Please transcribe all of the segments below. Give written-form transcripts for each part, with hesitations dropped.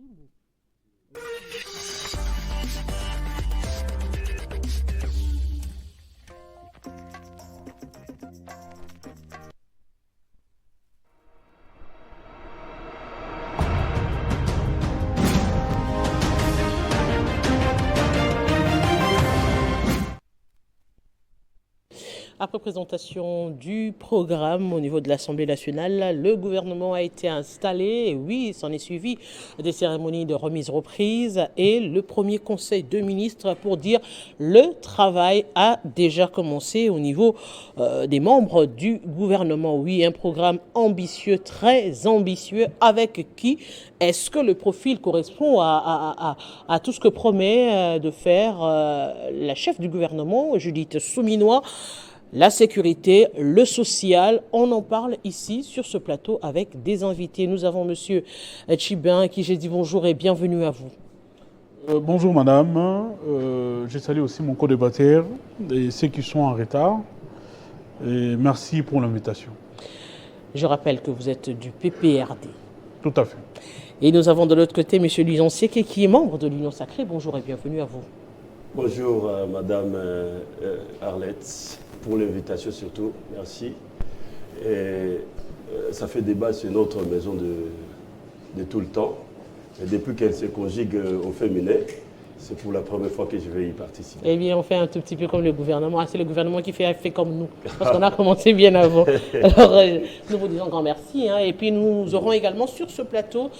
Bimbo. Après présentation du programme au niveau de l'Assemblée nationale, le gouvernement a été installé. Et oui, s'en est suivi des cérémonies de remise-reprise et le premier conseil de ministres pour dire le travail a déjà commencé au niveau des membres du gouvernement. Oui, un programme ambitieux, très ambitieux, avec qui est-ce que le profil correspond à tout ce que promet de faire la chef du gouvernement, Judith Souminois? La sécurité, le social, on en parle ici sur ce plateau avec des invités. Nous avons Monsieur Tchibin qui j'ai dit bonjour et bienvenue à vous. Bonjour madame, je salue aussi mon co-débatteur et ceux qui sont en retard. Et merci pour l'invitation. Je rappelle que vous êtes du PPRD. Tout à fait. Et nous avons de l'autre côté Monsieur Luyon Sieke qui est membre de l'Union Sacrée. Bonjour et bienvenue à vous. Bonjour madame Arlette, pour l'invitation surtout, merci. Et, ça fait débat sur notre maison de tout le temps. Et depuis qu'elle se conjugue au féminin, c'est pour la première fois que je vais y participer. Eh bien, on fait un tout petit peu comme le gouvernement. Ah, c'est le gouvernement qui fait comme nous, parce qu'on a commencé bien avant. Alors, nous vous disons grand merci. Et puis, nous aurons également sur ce plateau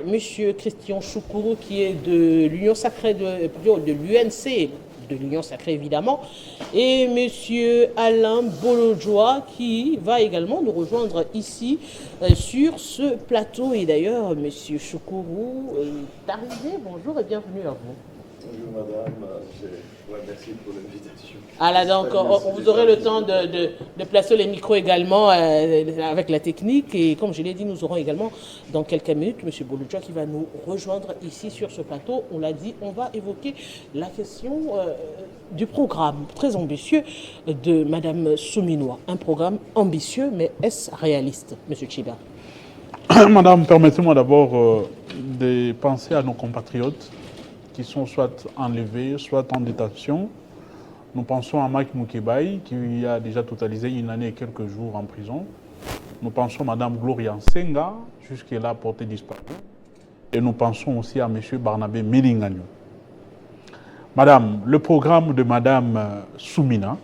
Monsieur Christian Choukourou, qui est de l'Union Sacrée, de l'UNC, de l'Union Sacrée évidemment, et Monsieur Alain Bolodjoa qui va également nous rejoindre ici sur ce plateau. Et d'ailleurs, Monsieur Choukourou est arrivé. Bonjour et bienvenue à vous. Bonjour madame, je vous remercie pour l'invitation. Ah là donc, vous aurez le temps de placer les micros également avec la technique. Et comme je l'ai dit, nous aurons également dans quelques minutes M. Bolodjoa qui va nous rejoindre ici sur ce plateau. On l'a dit, on va évoquer la question du programme très ambitieux de Mme Souminois. Un programme ambitieux, mais est-ce réaliste, M. Tchiba? Madame, permettez-moi d'abord de penser à nos compatriotes qui sont soit enlevés, soit en détention. Nous pensons à Mike Moukebaï, qui a déjà totalisé 1 année et quelques jours en prison. Nous pensons à Mme Gloria Nsenga, jusqu'à-là portée disparue. Et nous pensons aussi à M. Barnabé Melingagno. Madame, le programme de Mme Soumina,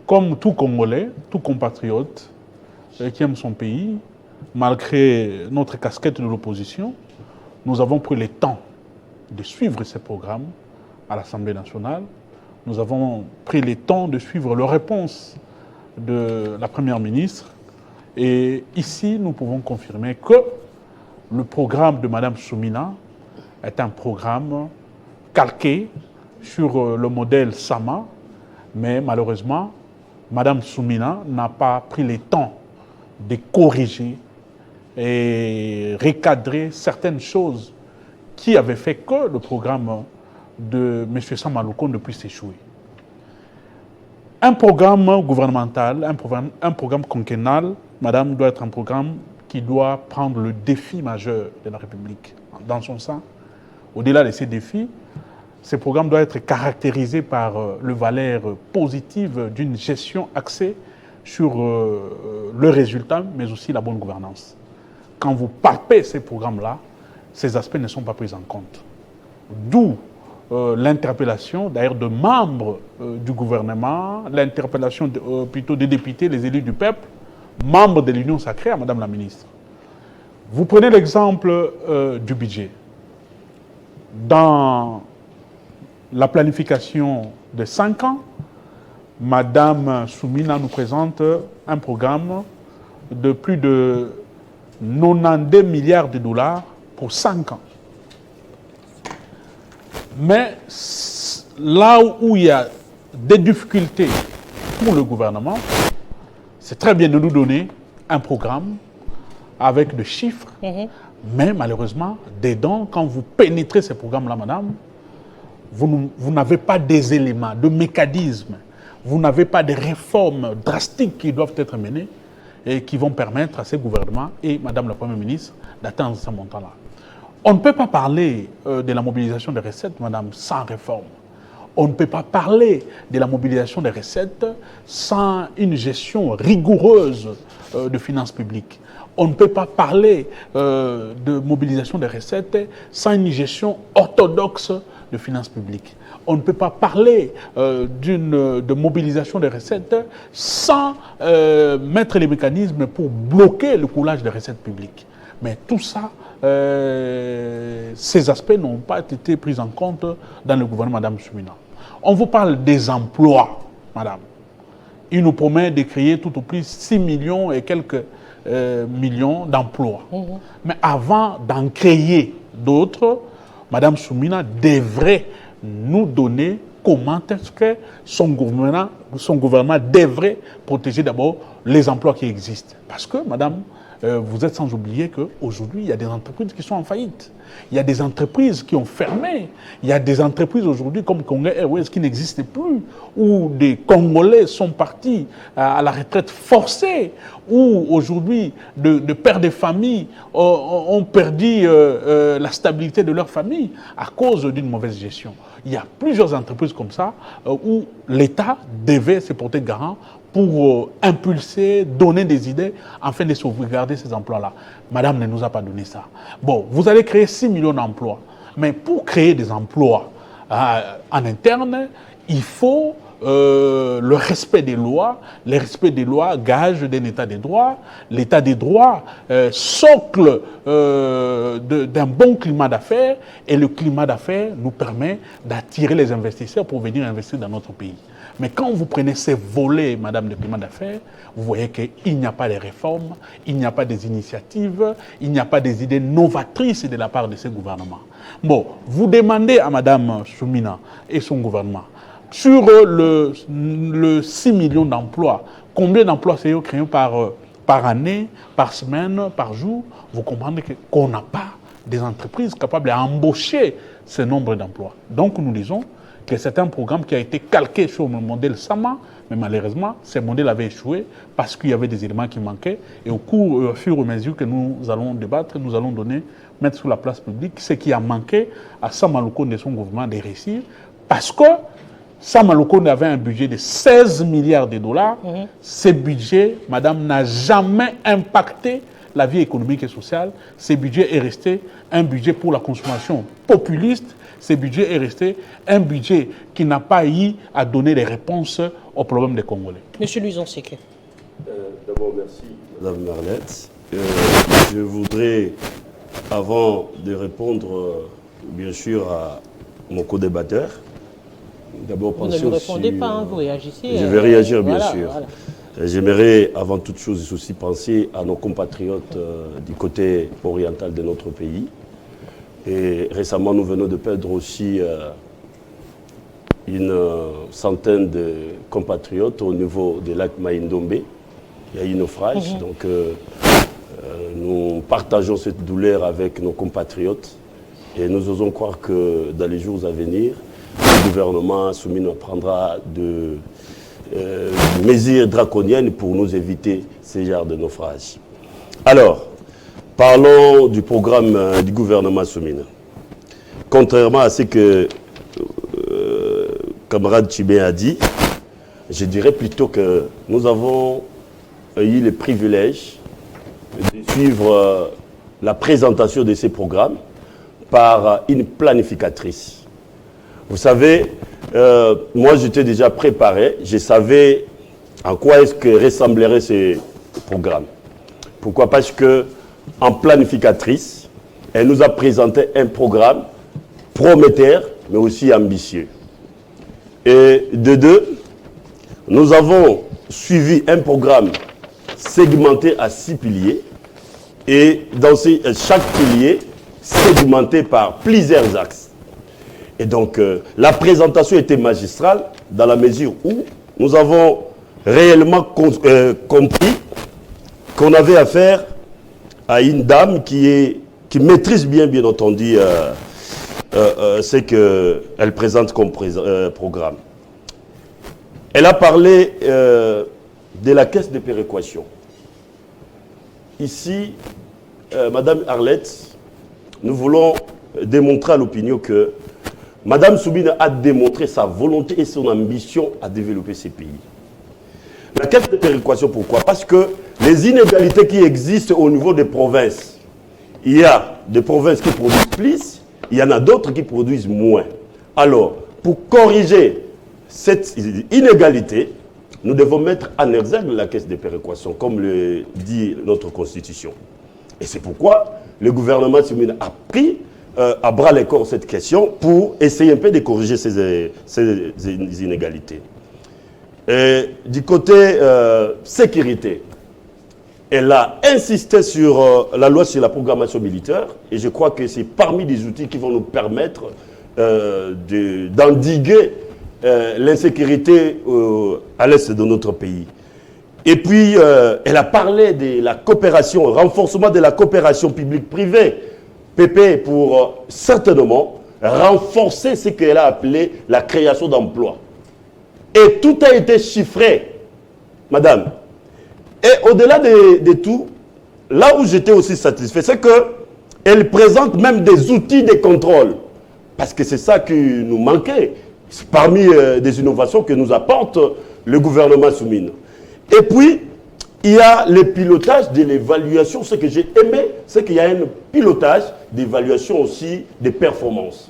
comme tout Congolais, tout compatriote qui aime son pays, malgré notre casquette de l'opposition, nous avons pris le temps de suivre ces programmes à l'Assemblée nationale. Nous avons pris le temps de suivre les réponses de la Première ministre. Et ici, nous pouvons confirmer que le programme de Mme Soumina est un programme calqué sur le modèle Sama. Mais malheureusement, Mme Soumina n'a pas pris le temps de corriger et recadrer certaines choses qui avaient fait que le programme de M. Samalouko ne puisse échouer. Un programme gouvernemental, un programme quinquennal, madame, doit être un programme qui doit prendre le défi majeur de la République dans son sein. Au-delà de ces défis, ce programme doit être caractérisé par le valeur positive d'une gestion axée sur le résultat, mais aussi la bonne gouvernance. Quand vous palpez ces programmes-là, ces aspects ne sont pas pris en compte. D'où l'interpellation d'ailleurs de membres du gouvernement, l'interpellation plutôt des députés, les élus du peuple, membres de l'Union Sacrée à Madame la Ministre. Vous prenez l'exemple du budget. Dans la planification de 5 ans, Madame Soumina nous présente un programme de plus de 92 milliards de dollars pour 5 ans. Mais là où il y a des difficultés pour le gouvernement, c'est très bien de nous donner un programme avec des chiffres, mais malheureusement, dedans, quand vous pénétrez ces programmes-là, madame, vous n'avez pas des éléments, de mécanismes, vous n'avez pas de réformes drastiques qui doivent être menées et qui vont permettre à ces gouvernements et Madame la Première ministre d'atteindre ce montant-là. On ne peut pas parler de la mobilisation des recettes, madame, sans réforme. On ne peut pas parler de la mobilisation des recettes sans une gestion rigoureuse de finances publiques. On ne peut pas parler de mobilisation des recettes sans une gestion orthodoxe de finances publiques. On ne peut pas parler de mobilisation des recettes sans mettre les mécanismes pour bloquer le coulage des recettes publiques. Mais tout ça, ces aspects n'ont pas été pris en compte dans le gouvernement Mme Soumina. On vous parle des emplois, madame. Il nous promet de créer tout au plus 6 millions et quelques millions d'emplois. Mais avant d'en créer d'autres, Mme Soumina devrait nous donner comment est-ce que son gouvernement devrait protéger d'abord les emplois qui existent. Parce que, madame, vous êtes sans oublier qu'aujourd'hui, il y a des entreprises qui sont en faillite. Il y a des entreprises qui ont fermé. Il y a des entreprises aujourd'hui comme Congo Airways qui n'existent plus, où des Congolais sont partis à la retraite forcée, où aujourd'hui, de pères de famille ont perdu la stabilité de leur famille à cause d'une mauvaise gestion. Il y a plusieurs entreprises comme ça où l'État devait se porter garant pour impulser, donner des idées, afin de sauvegarder ces emplois-là. Madame ne nous a pas donné ça. Bon, vous allez créer 6 millions d'emplois. Mais pour créer des emplois en interne, il faut le respect des lois. Le respect des lois gage d'un état des droits. L'état des droits socle d'un bon climat d'affaires. Et le climat d'affaires nous permet d'attirer les investisseurs pour venir investir dans notre pays. Mais quand vous prenez ces volets, madame, de climat d'affaires, vous voyez qu'il n'y a pas de réformes, il n'y a pas des initiatives, il n'y a pas des idées novatrices de la part de ce gouvernement. Bon, vous demandez à madame Soumina et son gouvernement, sur le 6 millions d'emplois, combien d'emplois c'est créés par année, par semaine, par jour, vous comprenez qu'on n'a pas des entreprises capables d'embaucher ce nombre d'emplois. Donc nous disons que c'est un programme qui a été calqué sur le modèle Sama, mais malheureusement, ce modèle avait échoué parce qu'il y avait des éléments qui manquaient. Et au fur et à mesure que nous allons débattre, nous allons mettre sur la place publique ce qui a manqué à Sama Lukonde et son gouvernement de réussir. Parce que Sama Lukonde avait un budget de 16 milliards de dollars. Ce budget, madame, n'a jamais impacté la vie économique et sociale. Ce budget est resté un budget pour la consommation populiste. Ce budget est resté un budget qui n'a pas eu à donner des réponses aux problèmes des Congolais. Monsieur Luison Seke. D'abord, merci, Madame Marlette. Je voudrais, avant de répondre, bien sûr, à mon co-débatteur, d'abord penser vous ne aussi... répondez pas, hein, vous réagissez. Je vais réagir, bien voilà, sûr. Voilà. J'aimerais, avant toute chose, aussi penser à nos compatriotes du côté oriental de notre pays. Et récemment, nous venons de perdre aussi une centaine de compatriotes au niveau du lac Maïndombe. Il y a eu naufrage. Donc, nous partageons cette douleur avec nos compatriotes. Et nous osons croire que dans les jours à venir, le gouvernement Soumina prendra de mesures draconiennes pour nous éviter ce genre de naufrage. Alors, parlons du programme du gouvernement Soumina. Contrairement à ce que camarade Tchibé a dit, je dirais plutôt que nous avons eu le privilège de suivre la présentation de ces programmes par une planificatrice. Vous savez, moi j'étais déjà préparé, je savais en quoi est-ce que ressemblerait ce programme. Pourquoi? Parce que en planificatrice, elle nous a présenté un programme prometteur, mais aussi ambitieux. Et de deux, nous avons suivi un programme segmenté à 6 piliers, et dans chaque pilier segmenté par plusieurs axes. Et donc, la présentation était magistrale dans la mesure où nous avons réellement compris qu'on avait affaire à une dame qui maîtrise bien entendu, ce qu'elle présente comme programme. Elle a parlé de la caisse de péréquation. Ici, Madame Arlette nous voulons démontrer à l'opinion que Mme Soubine a démontré sa volonté et son ambition à développer ces pays. La caisse de péréquation, pourquoi? Parce que les inégalités qui existent au niveau des provinces, il y a des provinces qui produisent plus, il y en a d'autres qui produisent moins. Alors, pour corriger cette inégalité, nous devons mettre en exergue la caisse de péréquation, comme le dit notre Constitution. Et c'est pourquoi le gouvernement Soumine a pris à bras le corps cette question pour essayer un peu de corriger ces inégalités. Et du côté sécurité, elle a insisté sur la loi sur la programmation militaire et je crois que c'est parmi les outils qui vont nous permettre d'endiguer l'insécurité à l'est de notre pays. Et puis, elle a parlé de la coopération, renforcement de la coopération publique-privée, PP, pour certainement renforcer ce qu'elle a appelé la création d'emplois. Et tout a été chiffré, madame. Et au-delà de tout, là où j'étais aussi satisfait, c'est qu'elle présente même des outils de contrôle. Parce que c'est ça qui nous manquait. C'est parmi des innovations que nous apporte le gouvernement Soumine. Et puis, il y a le pilotage de l'évaluation. Ce que j'ai aimé, c'est qu'il y a un pilotage d'évaluation aussi des performances.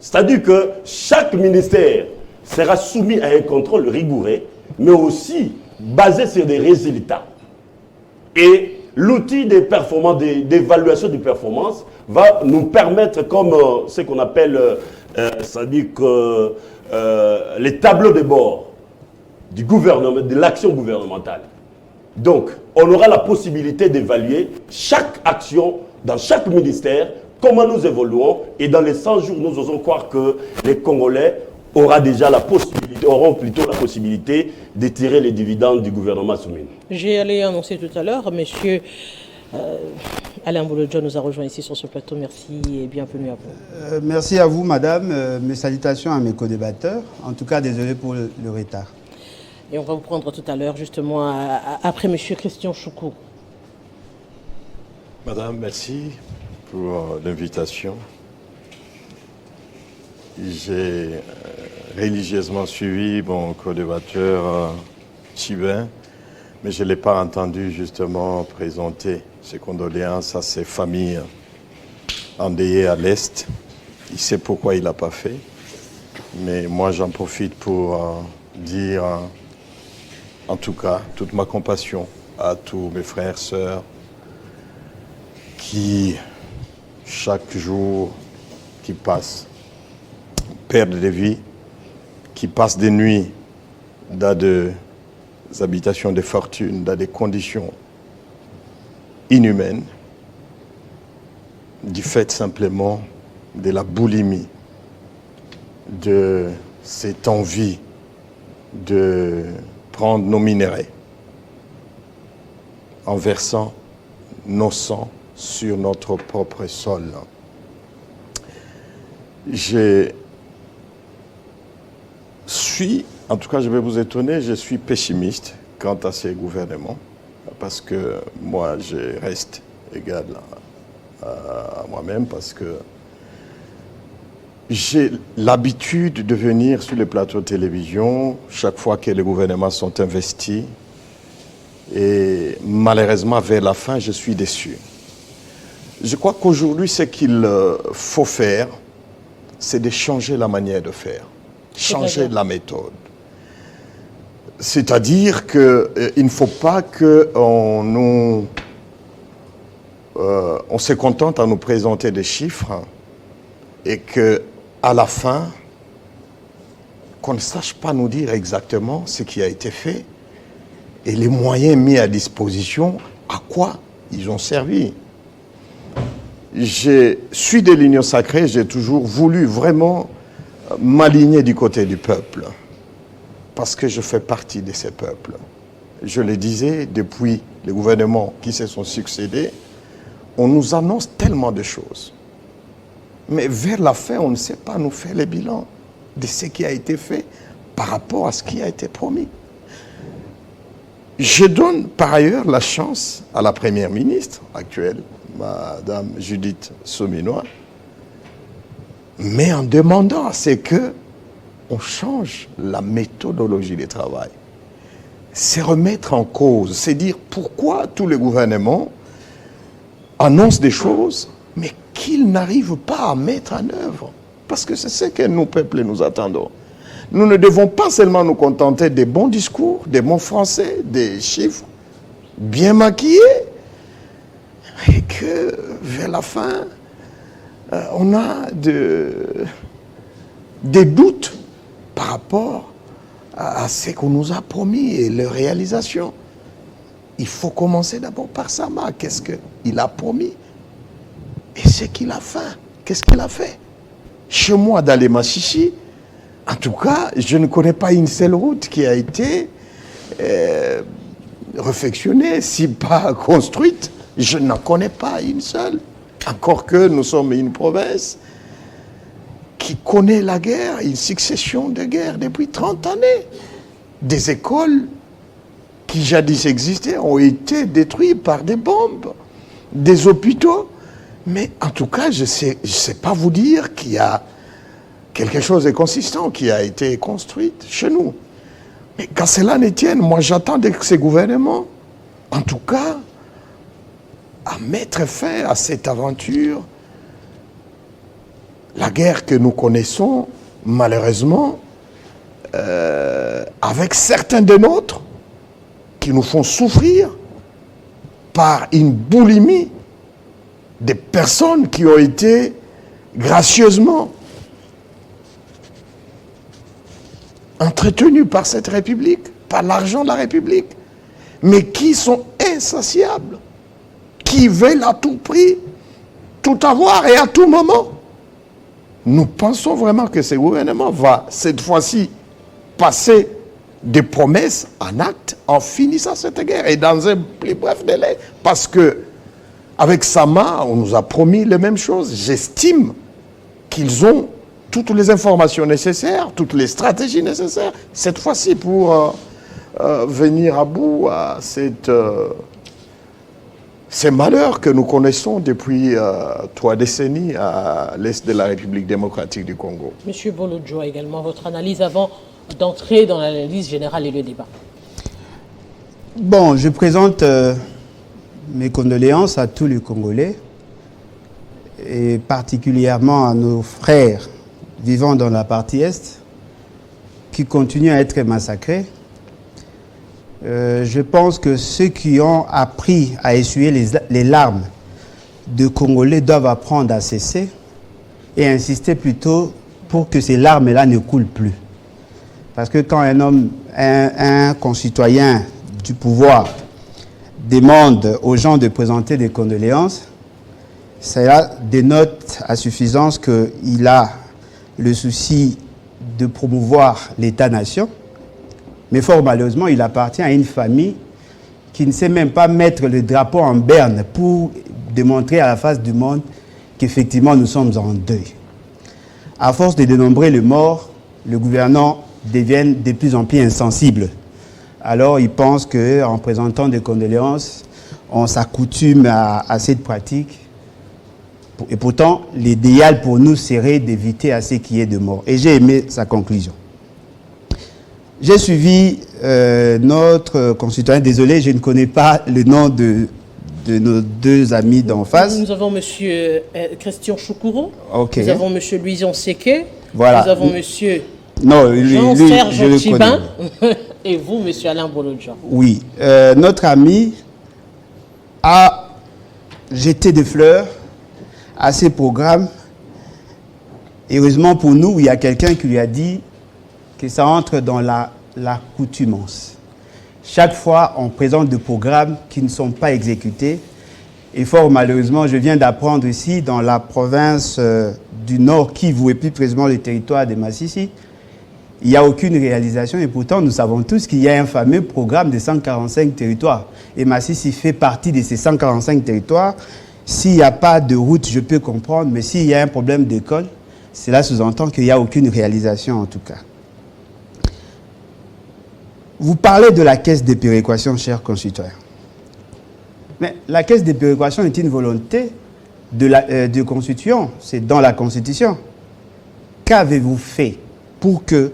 C'est-à-dire que chaque ministère sera soumis à un contrôle rigoureux, mais aussi basé sur des résultats. Et l'outil des performances, d'évaluation des performances, va nous permettre, comme ce qu'on appelle, c'est-à-dire que les tableaux de bord du gouvernement, de l'action gouvernementale. Donc, on aura la possibilité d'évaluer chaque action dans chaque ministère, comment nous évoluons, et dans les 100 jours, nous osons croire que les Congolais auront plutôt la possibilité de tirer les dividendes du gouvernement Soumine. J'ai allé annoncer tout à l'heure, monsieur Alain Boulodjo nous a rejoint ici sur ce plateau. Merci et bienvenue à vous. Merci à vous, madame. Mes salutations à mes co-débatteurs. En tout cas, désolé pour le retard. Et on va vous prendre tout à l'heure, justement, après monsieur Christian Choukou. Madame, merci pour l'invitation. J'ai religieusement suivi mon co-débatteur Chibin, mais je ne l'ai pas entendu justement présenter ses condoléances à ses familles endeuillées à l'Est. Il sait pourquoi il ne l'a pas fait, mais moi j'en profite pour dire en tout cas toute ma compassion à tous mes frères, sœurs qui chaque jour qui passe perdent des vies, qui passent des nuits dans des habitations de fortune, dans des conditions inhumaines, du fait simplement de la boulimie, de cette envie de prendre nos minerais en versant nos sangs sur notre propre sol. Je suis, en tout cas je vais vous étonner, je suis pessimiste quant à ces gouvernements, parce que moi je reste égal à moi-même, parce que j'ai l'habitude de venir sur les plateaux de télévision chaque fois que les gouvernements sont investis, et malheureusement vers la fin je suis déçu. Je crois qu'aujourd'hui ce qu'il faut faire, c'est de changer la manière de faire, changer la méthode. C'est-à-dire qu'il ne faut pas qu'on on se contente à nous présenter des chiffres et qu'à la fin, qu'on ne sache pas nous dire exactement ce qui a été fait et les moyens mis à disposition, à quoi ils ont servi. Je suis de l'Union sacrée, j'ai toujours voulu vraiment m'aligner du côté du peuple, parce que je fais partie de ces peuples. Je le disais, depuis les gouvernements qui se sont succédés, on nous annonce tellement de choses. Mais vers la fin, on ne sait pas nous faire le bilan de ce qui a été fait par rapport à ce qui a été promis. Je donne par ailleurs la chance à la première ministre actuelle, Madame Judith Sominois, mais en demandant, c'est que on change la méthodologie du travail. C'est remettre en cause, c'est dire pourquoi tous les gouvernements annoncent des choses, mais qu'ils n'arrivent pas à mettre en œuvre. Parce que c'est ce que nous, peuples, nous attendons. Nous ne devons pas seulement nous contenter des bons discours, des mots français, des chiffres bien maquillés, et que vers la fin, on a des doutes par rapport à ce qu'on nous a promis et leur réalisation. Il faut commencer d'abord par Sama. Qu'est-ce qu'il a promis et ce qu'il a fait. Qu'est-ce qu'il a fait? Chez moi, dans les Machichi, en tout cas, je ne connais pas une seule route qui a été réfectionnée, si pas construite. Je n'en connais pas une seule. Encore que nous sommes une province qui connaît la guerre, une succession de guerres depuis 30 années. Des écoles qui jadis existaient ont été détruites par des bombes, des hôpitaux. Mais en tout cas, je sais pas vous dire qu'il y a quelque chose de consistant qui a été construit chez nous. Mais quand cela ne tienne, moi j'attends de ces gouvernements, en tout cas, à mettre fin à cette aventure. La guerre que nous connaissons, malheureusement, avec certains de nôtres, qui nous font souffrir par une boulimie des personnes qui ont été gracieusement entretenues par cette République, par l'argent de la République, mais qui sont insatiables, qui veulent à tout prix tout avoir et à tout moment. Nous pensons vraiment que ce gouvernement va, cette fois-ci, passer des promesses en actes en finissant cette guerre et dans un plus bref délai. Parce que, avec Sama, on nous a promis les mêmes choses. J'estime qu'ils ont toutes les informations nécessaires, toutes les stratégies nécessaires, cette fois-ci, pour venir à bout à ces malheurs que nous connaissons depuis 3 décennies à l'est de la République démocratique du Congo. Monsieur Bolodjo, également votre analyse avant d'entrer dans l'analyse générale et le débat. Bon, je présente mes condoléances à tous les Congolais et particulièrement à nos frères vivant dans la partie Est qui continuent à être massacrés. Je pense que ceux qui ont appris à essuyer les larmes de Congolais doivent apprendre à cesser et insister plutôt pour que ces larmes-là ne coulent plus. Parce que quand un concitoyen du pouvoir demande aux gens de présenter des condoléances, cela dénote à suffisance qu'il a le souci de promouvoir l'État-nation. Mais fort malheureusement, il appartient à une famille qui ne sait même pas mettre le drapeau en berne pour démontrer à la face du monde qu'effectivement nous sommes en deuil. À force de dénombrer les morts, le gouvernement devient de plus en plus insensible. Alors il pense qu'en présentant des condoléances, on s'accoutume à cette pratique. Et pourtant, l'idéal pour nous serait d'éviter à ce qu'il y ait de morts. Et j'ai aimé sa conclusion. J'ai suivi notre concitoyen, désolé, je ne connais pas le nom de nos deux amis d'en face. Nous avons M. Christian Choukourou, okay. Nous avons M. Louison Seke, voilà. Nous avons M. Jean-Serge Chibin, et vous, M. Alain Bolodjo. Oui, notre ami a jeté des fleurs à ces programmes. Heureusement pour nous, il y a quelqu'un qui lui a dit que ça entre dans l'accoutumance. Chaque fois, on présente des programmes qui ne sont pas exécutés. Et fort malheureusement, je viens d'apprendre ici, dans la province du Nord Kivu et plus précisément le territoire de Massissi, il n'y a aucune réalisation. Et pourtant, nous savons tous qu'il y a un fameux programme de 145 territoires. Et Massissi fait partie de ces 145 territoires. S'il n'y a pas de route, je peux comprendre. Mais s'il y a un problème d'école, cela sous-entend qu'il n'y a aucune réalisation en tout cas. Vous parlez de la caisse de péréquation, chers concitoyens. Mais la caisse des péréquations est une volonté de constituant. C'est dans la Constitution. Qu'avez-vous fait pour que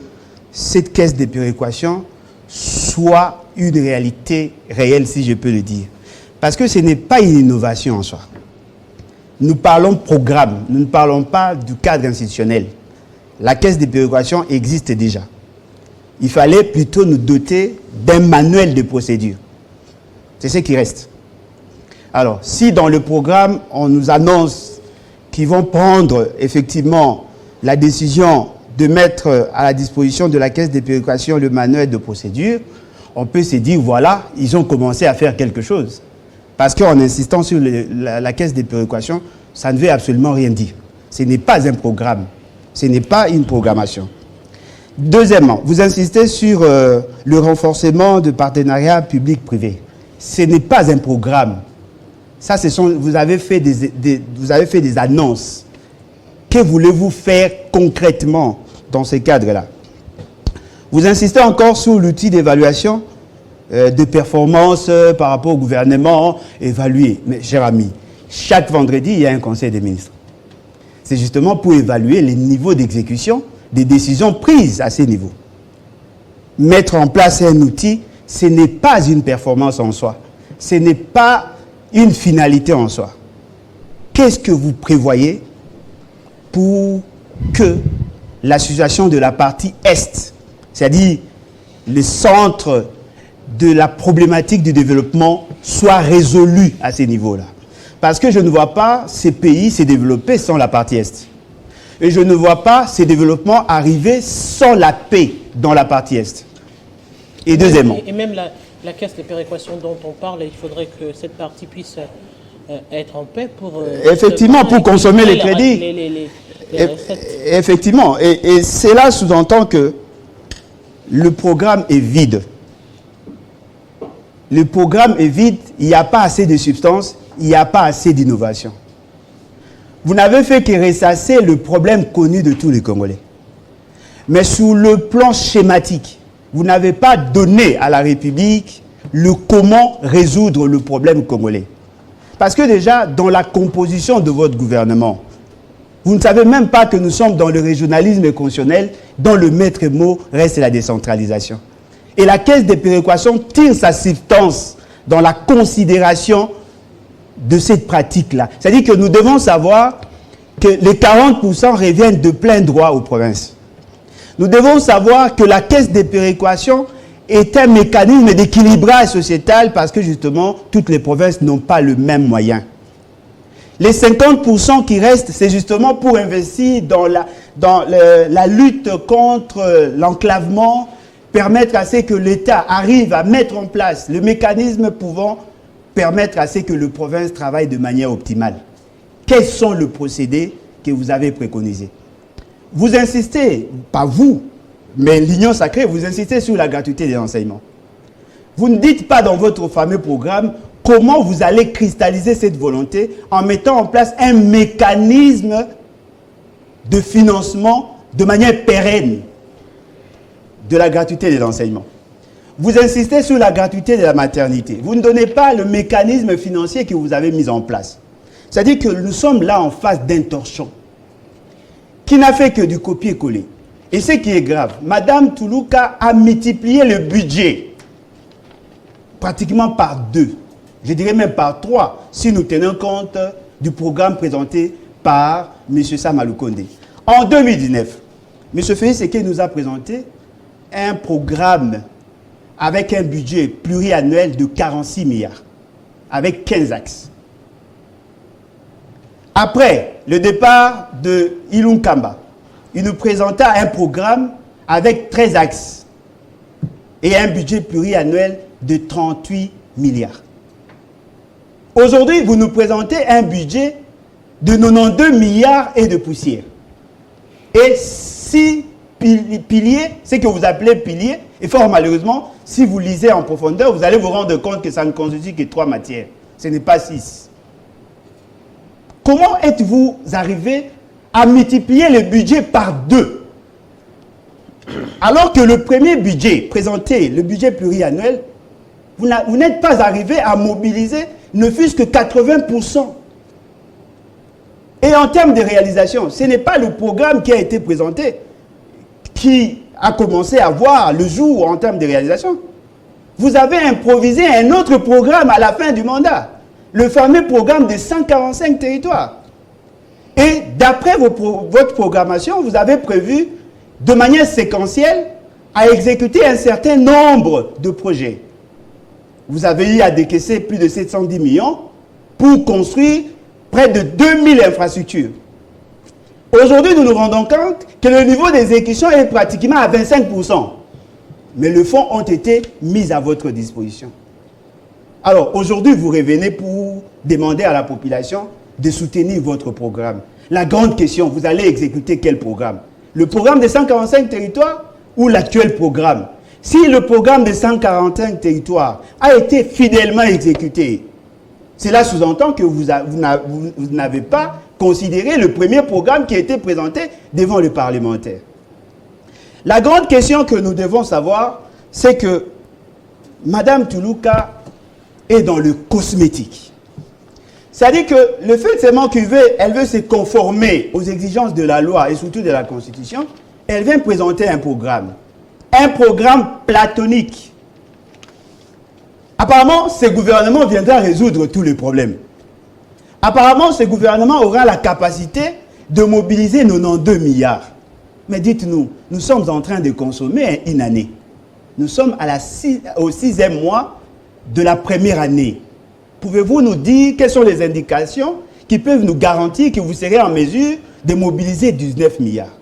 cette caisse des péréquations soit une réalité réelle, si je peux le dire? Parce que ce n'est pas une innovation en soi. Nous parlons programme, nous ne parlons pas du cadre institutionnel. La caisse des péréquations existe déjà. Il fallait plutôt nous doter d'un manuel de procédure. C'est ce qui reste. Alors, si dans le programme, on nous annonce qu'ils vont prendre effectivement la décision de mettre à la disposition de la caisse des péréquations le manuel de procédure, on peut se dire, voilà, ils ont commencé à faire quelque chose. Parce qu'en insistant sur la caisse des péréquations, ça ne veut absolument rien dire. Ce n'est pas un programme. Ce n'est pas une programmation. Deuxièmement, vous insistez sur le renforcement de partenariats public-privé. Ce n'est pas un programme. Ça, vous avez fait des annonces. Que voulez-vous faire concrètement dans ces cadres-là? Vous insistez encore sur l'outil d'évaluation de performance par rapport au gouvernement évalué. Mais, cher ami, chaque vendredi, il y a un conseil des ministres. C'est justement pour évaluer les niveaux d'exécution des décisions prises à ces niveaux. Mettre en place un outil, ce n'est pas une performance en soi. Ce n'est pas une finalité en soi. Qu'est-ce que vous prévoyez pour que la situation de la partie Est, c'est-à-dire le centre de la problématique du développement, soit résolue à ces niveaux-là? Parce que je ne vois pas ces pays se développer sans la partie Est. Et je ne vois pas ces développements arriver sans la paix dans la partie Est. Et deuxièmement... Et même la caisse de péréquation dont on parle, il faudrait que cette partie puisse être en paix pour... effectivement, pour consommer les crédits. Les recettes. Effectivement. Et cela sous-entend que le programme est vide. Le programme est vide, il n'y a pas assez de substance, il n'y a pas assez d'innovation. Vous n'avez fait que ressasser le problème connu de tous les Congolais. Mais sur le plan schématique, vous n'avez pas donné à la République le comment résoudre le problème congolais. Parce que déjà, dans la composition de votre gouvernement, vous ne savez même pas que nous sommes dans le régionalisme constitutionnel, dont le maître mot reste la décentralisation. Et la caisse des péréquations tire sa substance dans la considération de cette pratique-là. C'est-à-dire que nous devons savoir que les 40% reviennent de plein droit aux provinces. Nous devons savoir que la caisse des péréquations est un mécanisme d'équilibrage sociétal parce que justement, toutes les provinces n'ont pas le même moyen. Les 50% qui restent, c'est justement pour investir dans la lutte contre l'enclavement, permettre à ce que l'État arrive à mettre en place le mécanisme pouvant permettre à ce que les provinces travaillent de manière optimale. Quels sont les procédés que vous avez préconisés? Vous insistez, pas vous, mais l'Union sacrée, vous insistez sur la gratuité des enseignements. Vous ne dites pas dans votre fameux programme comment vous allez cristalliser cette volonté en mettant en place un mécanisme de financement de manière pérenne de la gratuité des enseignements. Vous insistez sur la gratuité de la maternité. Vous ne donnez pas le mécanisme financier que vous avez mis en place. C'est-à-dire que nous sommes là en face d'un torchon qui n'a fait que du copier-coller. Et ce qui est grave, Madame Toulouka a multiplié le budget pratiquement par 2. Je dirais même par 3, si nous tenons compte du programme présenté par M. Sama Lukonde. En 2019, M. Félix Sekei nous a présenté un programme avec un budget pluriannuel de 46 milliards, avec 15 axes. Après le départ de Ilunga Kamba, il nous présenta un programme avec 13 axes et un budget pluriannuel de 38 milliards. Aujourd'hui, vous nous présentez un budget de 92 milliards et de poussière. Et 6 piliers, ce que vous appelez piliers, et fort malheureusement, si vous lisez en profondeur, vous allez vous rendre compte que ça ne constitue que 3 matières. Ce n'est pas 6. Comment êtes-vous arrivé à multiplier le budget par 2? Alors que le premier budget présenté, le budget pluriannuel, vous n'êtes pas arrivé à mobiliser ne fût-ce que 80%. Et en termes de réalisation, ce n'est pas le programme qui a été présenté qui a commencé à voir le jour en termes de réalisation. Vous avez improvisé un autre programme à la fin du mandat, le fameux programme de 145 territoires. Et d'après votre programmation, vous avez prévu de manière séquentielle à exécuter un certain nombre de projets. Vous avez eu à décaisser plus de 710 millions pour construire près de 2000 infrastructures. Aujourd'hui, nous nous rendons compte que le niveau d'exécution est pratiquement à 25%. Mais les fonds ont été mis à votre disposition. Alors, aujourd'hui, vous revenez pour demander à la population de soutenir votre programme. La grande question, vous allez exécuter quel programme? Le programme de 145 territoires ou l'actuel programme? Si le programme de 145 territoires a été fidèlement exécuté, cela sous-entend que vous n'avez pas considéré le premier programme qui a été présenté devant le parlementaire. La grande question que nous devons savoir, c'est que Mme Toulouka est dans le cosmétique. C'est-à-dire que le fait seulement qu'elle veut se conformer aux exigences de la loi et surtout de la Constitution, elle vient présenter un programme platonique. Apparemment, ce gouvernement viendra résoudre tous les problèmes. Apparemment, ce gouvernement aura la capacité de mobiliser 92 milliards. Mais dites-nous, nous sommes en train de consommer une année. Nous sommes au 6e mois de la première année. Pouvez-vous nous dire quelles sont les indications qui peuvent nous garantir que vous serez en mesure de mobiliser 19 milliards?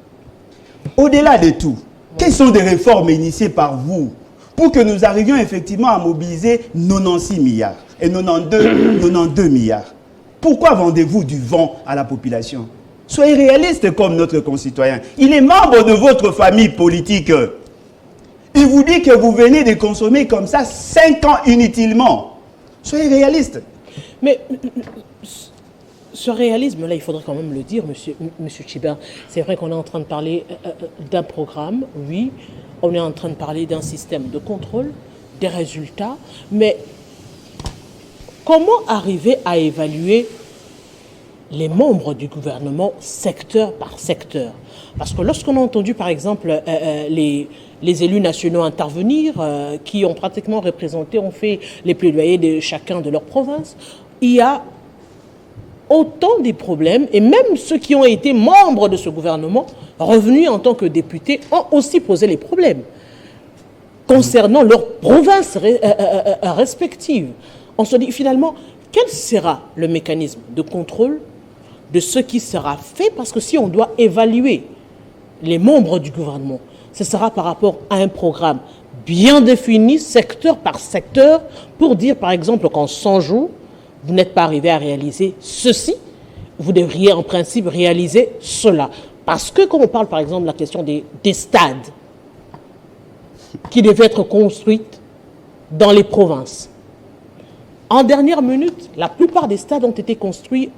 Au-delà de tout, quelles sont des réformes initiées par vous pour que nous arrivions effectivement à mobiliser 96 milliards et 92 milliards? Pourquoi vendez-vous du vent à la population? Soyez réaliste comme notre concitoyen. Il est membre de votre famille politique. Il vous dit que vous venez de consommer comme ça 5 ans inutilement. Soyez réaliste. Mais ce réalisme-là, il faudrait quand même le dire, monsieur Tchibin. C'est vrai qu'on est en train de parler d'un programme, oui. On est en train de parler d'un système de contrôle, des résultats. Mais comment arriver à évaluer les membres du gouvernement secteur par secteur? Parce que lorsqu'on a entendu, par exemple, les élus nationaux intervenir, qui ont pratiquement représenté, ont fait les plaidoyers de chacun de leur province, il y a autant de problèmes, et même ceux qui ont été membres de ce gouvernement, revenus en tant que députés, ont aussi posé les problèmes concernant leurs provinces respectives. On se dit finalement, quel sera le mécanisme de contrôle de ce qui sera fait? Parce que si on doit évaluer les membres du gouvernement, ce sera par rapport à un programme bien défini, secteur par secteur, pour dire par exemple qu'en 100 jours, vous n'êtes pas arrivé à réaliser ceci, vous devriez en principe réaliser cela. Parce que quand on parle par exemple de la question des stades qui devaient être construits dans les provinces, en dernière minute, la plupart des stades ont été construits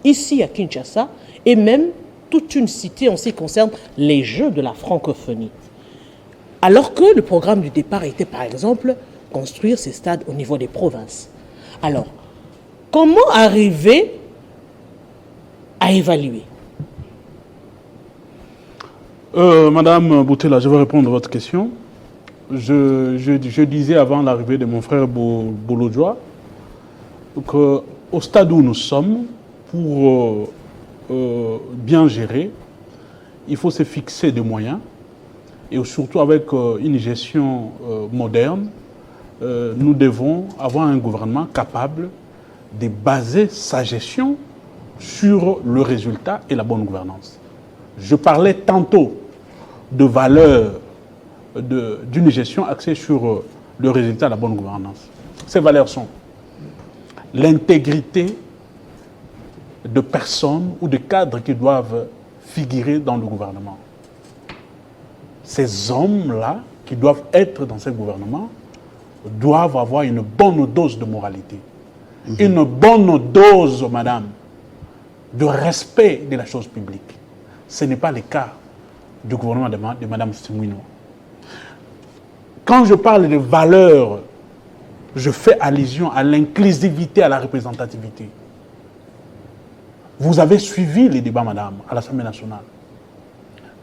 ici à Kinshasa et même toute une cité en ce qui concerne les Jeux de la francophonie. Alors que le programme du départ était par exemple construire ces stades au niveau des provinces. Alors, comment arriver à évaluer? Madame Boutela, je vais répondre à votre question. Je disais avant l'arrivée de mon frère Bolodjoa qu'au stade où nous sommes, pour bien gérer, il faut se fixer des moyens et surtout avec une gestion moderne, nous devons avoir un gouvernement capable de baser sa gestion sur le résultat et la bonne gouvernance. Je parlais tantôt de valeurs d'une gestion axée sur le résultat et la bonne gouvernance. Ces valeurs sont l'intégrité de personnes ou de cadres qui doivent figurer dans le gouvernement. Ces hommes-là, qui doivent être dans ce gouvernement, doivent avoir une bonne dose de moralité. Une bonne dose, madame, de respect de la chose publique. Ce n'est pas le cas du gouvernement de madame Stimouino. Quand je parle de valeurs je fais allusion à l'inclusivité, à la représentativité. Vous avez suivi les débats, madame, à l'Assemblée nationale.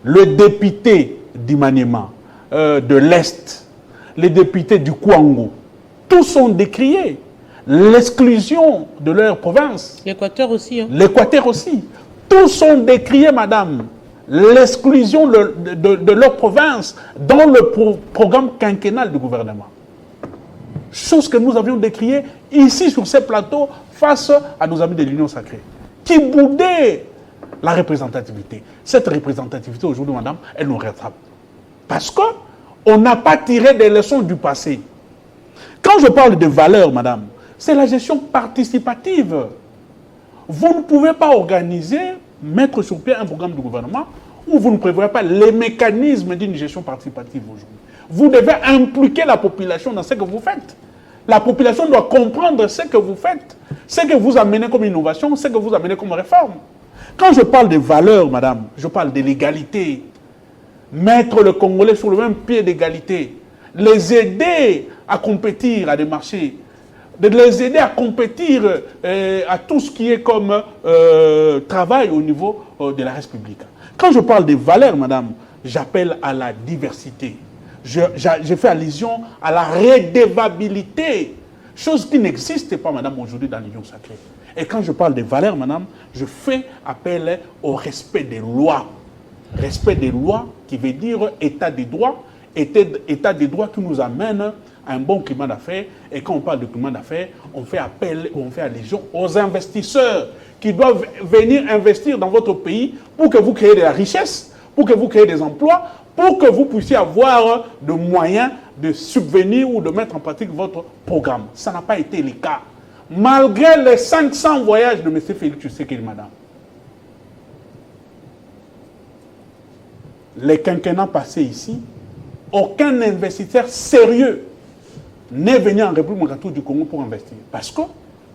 Le député d'Imaniema, de l'Est, les députés du Kouangou, tous ont décrié l'exclusion de leur province. L'Équateur aussi. Hein. L'Équateur aussi. Tous ont décrié, madame, l'exclusion de leur province dans le programme quinquennal du gouvernement. Chose que nous avions décriée ici sur ces plateaux face à nos amis de l'Union sacrée, qui boudaient la représentativité. Cette représentativité aujourd'hui, madame, elle nous rattrape. Parce qu'on n'a pas tiré des leçons du passé. Quand je parle de valeurs, madame, c'est la gestion participative. Vous ne pouvez pas organiser, mettre sur pied un programme du gouvernement où vous ne prévoyez pas les mécanismes d'une gestion participative aujourd'hui. Vous devez impliquer la population dans ce que vous faites. La population doit comprendre ce que vous faites, ce que vous amenez comme innovation, ce que vous amenez comme réforme. Quand je parle de valeurs, madame, je parle de l'égalité. Mettre le Congolais sur le même pied d'égalité. Les aider à compétir à des marchés. De les aider à compétir à tout ce qui est comme travail au niveau de la République. Quand je parle de valeurs, madame, j'appelle à la diversité. Je fais allusion à la redevabilité, chose qui n'existe pas, madame, aujourd'hui dans l'Union sacrée. Et quand je parle de valeurs, madame, je fais appel au respect des lois. Respect des lois qui veut dire état des droits, état des droits qui nous amène à un bon climat d'affaires. Et quand on parle de climat d'affaires, on fait appel, on fait allusion aux investisseurs qui doivent venir investir dans votre pays pour que vous créez de la richesse, pour que vous créez des emplois, pour que vous puissiez avoir de moyens de subvenir ou de mettre en pratique votre programme. Ça n'a pas été le cas. Malgré les 500 voyages de M. Félix Tshisekedi, madame. Les quinquennats passés ici, aucun investisseur sérieux n'est venu en République démocratique du Congo pour investir. Parce que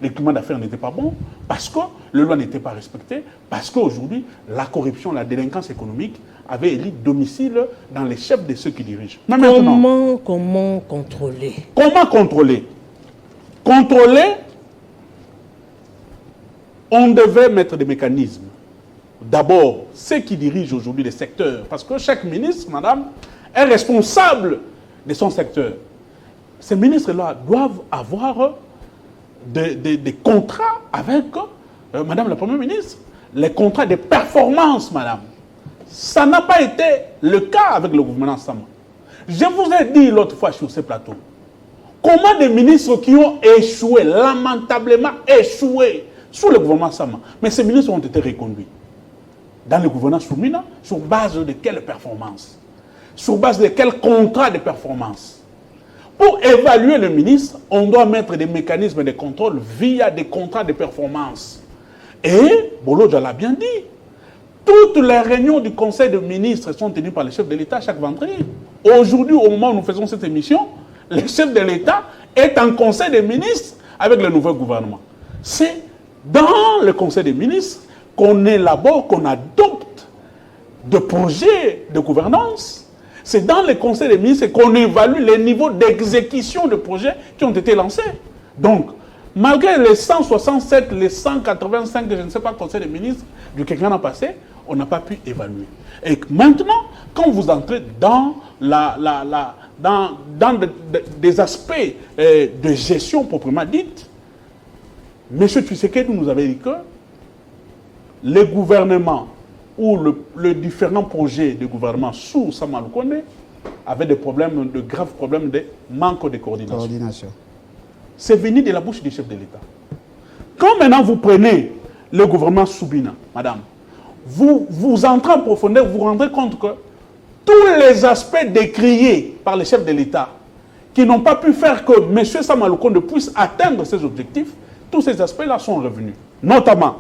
le climat d'affaires n'était pas bon, parce que les lois n'étaient pas respectées, parce qu'aujourd'hui, la corruption, la délinquance économique avait élu domicile dans les chefs de ceux qui dirigent. Mais maintenant, Comment contrôler? Comment contrôler? Contrôler, on devait mettre des mécanismes. D'abord, ceux qui dirigent aujourd'hui les secteurs, parce que chaque ministre, madame, est responsable de son secteur. Ces ministres-là doivent avoir des contrats avec madame la Première ministre, les contrats de performance, madame. Ça n'a pas été le cas avec le gouvernement Sama. Je vous ai dit l'autre fois sur ces plateaux, comment des ministres qui ont échoué, lamentablement échoué, sous le gouvernement Sama, mais ces ministres ont été reconduits dans le gouvernement Soumina, sur base de quelle performance? Sur base de quel contrat de performance? Pour évaluer le ministre, on doit mettre des mécanismes de contrôle via des contrats de performance. Et, Bolodja l'a bien dit, toutes les réunions du Conseil des ministres sont tenues par les chefs de l'État chaque vendredi. Aujourd'hui, au moment où nous faisons cette émission, le chef de l'État est en Conseil des ministres avec le nouveau gouvernement. C'est dans le Conseil des ministres qu'on élabore, qu'on adopte de projets de gouvernance. C'est dans le Conseil des ministres qu'on évalue les niveaux d'exécution de projets qui ont été lancés. Donc, malgré les 167, les 185, je ne sais pas, Conseil des ministres du quinquennat passé, on n'a pas pu évaluer. Et maintenant, quand vous entrez dans, des aspects de gestion proprement dite, M. Tshisekedi nous avait dit que les gouvernements ou le différents projets de gouvernement sous Sama Lukonde avaient des problèmes, de graves problèmes de manque de coordination. C'est venu de la bouche du chef de l'État. Quand maintenant vous prenez le gouvernement Soubina, madame, vous entrez en profondeur, vous vous rendez compte que tous les aspects décriés par les chefs de l'État qui n'ont pas pu faire que M. Sama Lukonde puisse atteindre ses objectifs, tous ces aspects-là sont revenus. Notamment,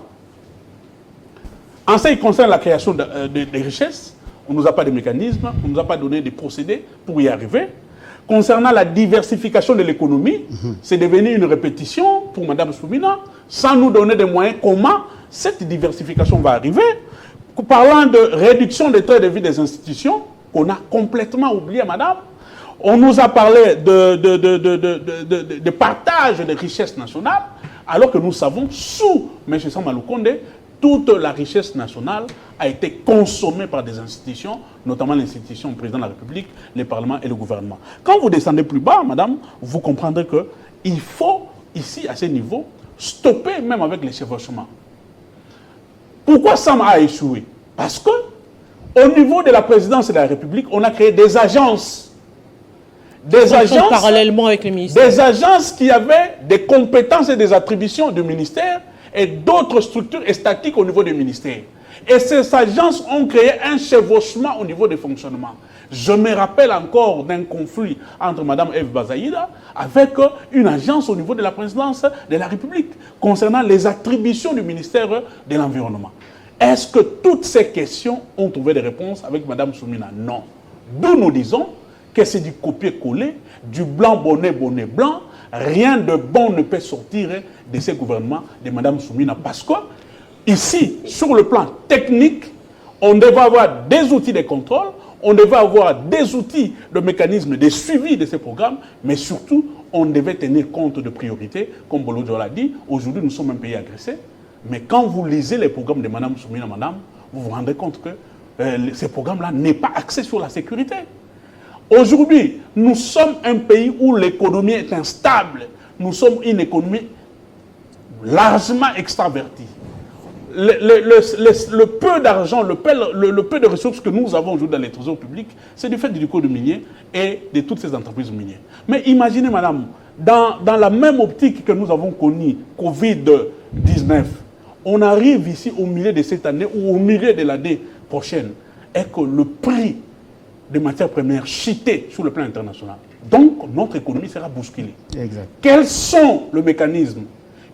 en ce qui concerne la création des richesses, on ne nous a pas de mécanismes, on ne nous a pas donné des procédés pour y arriver. Concernant la diversification de l'économie, c'est devenu une répétition pour Mme Soumina, sans nous donner des moyens comment cette diversification va arriver. Parlant de réduction des traits de vie des institutions, qu'on a complètement oublié, madame, On nous a parlé de partage des richesses nationales, alors que nous savons, sous M. Sama Lukonde, toute la richesse nationale a été consommée par des institutions, notamment l'institution du président de la République, le Parlement et le gouvernement. Quand vous descendez plus bas, madame, vous comprendrez qu'il faut, ici, à ce niveau, stopper même avec les chevauchements. Pourquoi Sam a échoué? Parce que, au niveau de la présidence de la République, on a créé des agences. Des agences parallèlement avec les ministères. Des agences qui avaient des compétences et des attributions du ministère et d'autres structures statiques au niveau du ministère. Et ces agences ont créé un chevauchement au niveau des fonctionnements. Je me rappelle encore d'un conflit entre Mme Eve Bazaïda avec une agence au niveau de la présidence de la République concernant les attributions du ministère de l'Environnement. Est-ce que toutes ces questions ont trouvé des réponses avec Mme Soumina? Non. D'où nous disons que c'est du copier-coller, du blanc bonnet blanc. Rien de bon ne peut sortir de ces gouvernements de Mme Soumina. Parce que, ici, sur le plan technique, on devait avoir des outils de contrôle, on devait avoir des outils de mécanismes de suivi de ces programmes, mais surtout, on devait tenir compte de priorités. Comme Bolodjo l'a dit, aujourd'hui, nous sommes un pays agressé. Mais quand vous lisez les programmes de Mme Soumina, madame, vous vous rendez compte que ces programmes-là n'ont pas axés sur la sécurité. Aujourd'hui, nous sommes un pays où l'économie est instable. Nous sommes une économie largement extravertie. Le peu d'argent, le peu de ressources que nous avons aujourd'hui dans les trésors publics, c'est du fait du code minier et de toutes ces entreprises minières. Mais imaginez, madame, dans la même optique que nous avons connue Covid-19, on arrive ici au milieu de cette année ou au milieu de l'année prochaine et que le prix des matières premières chuté sur le plan international. Donc, notre économie sera bousculée. Exact. Quels sont les mécanismes,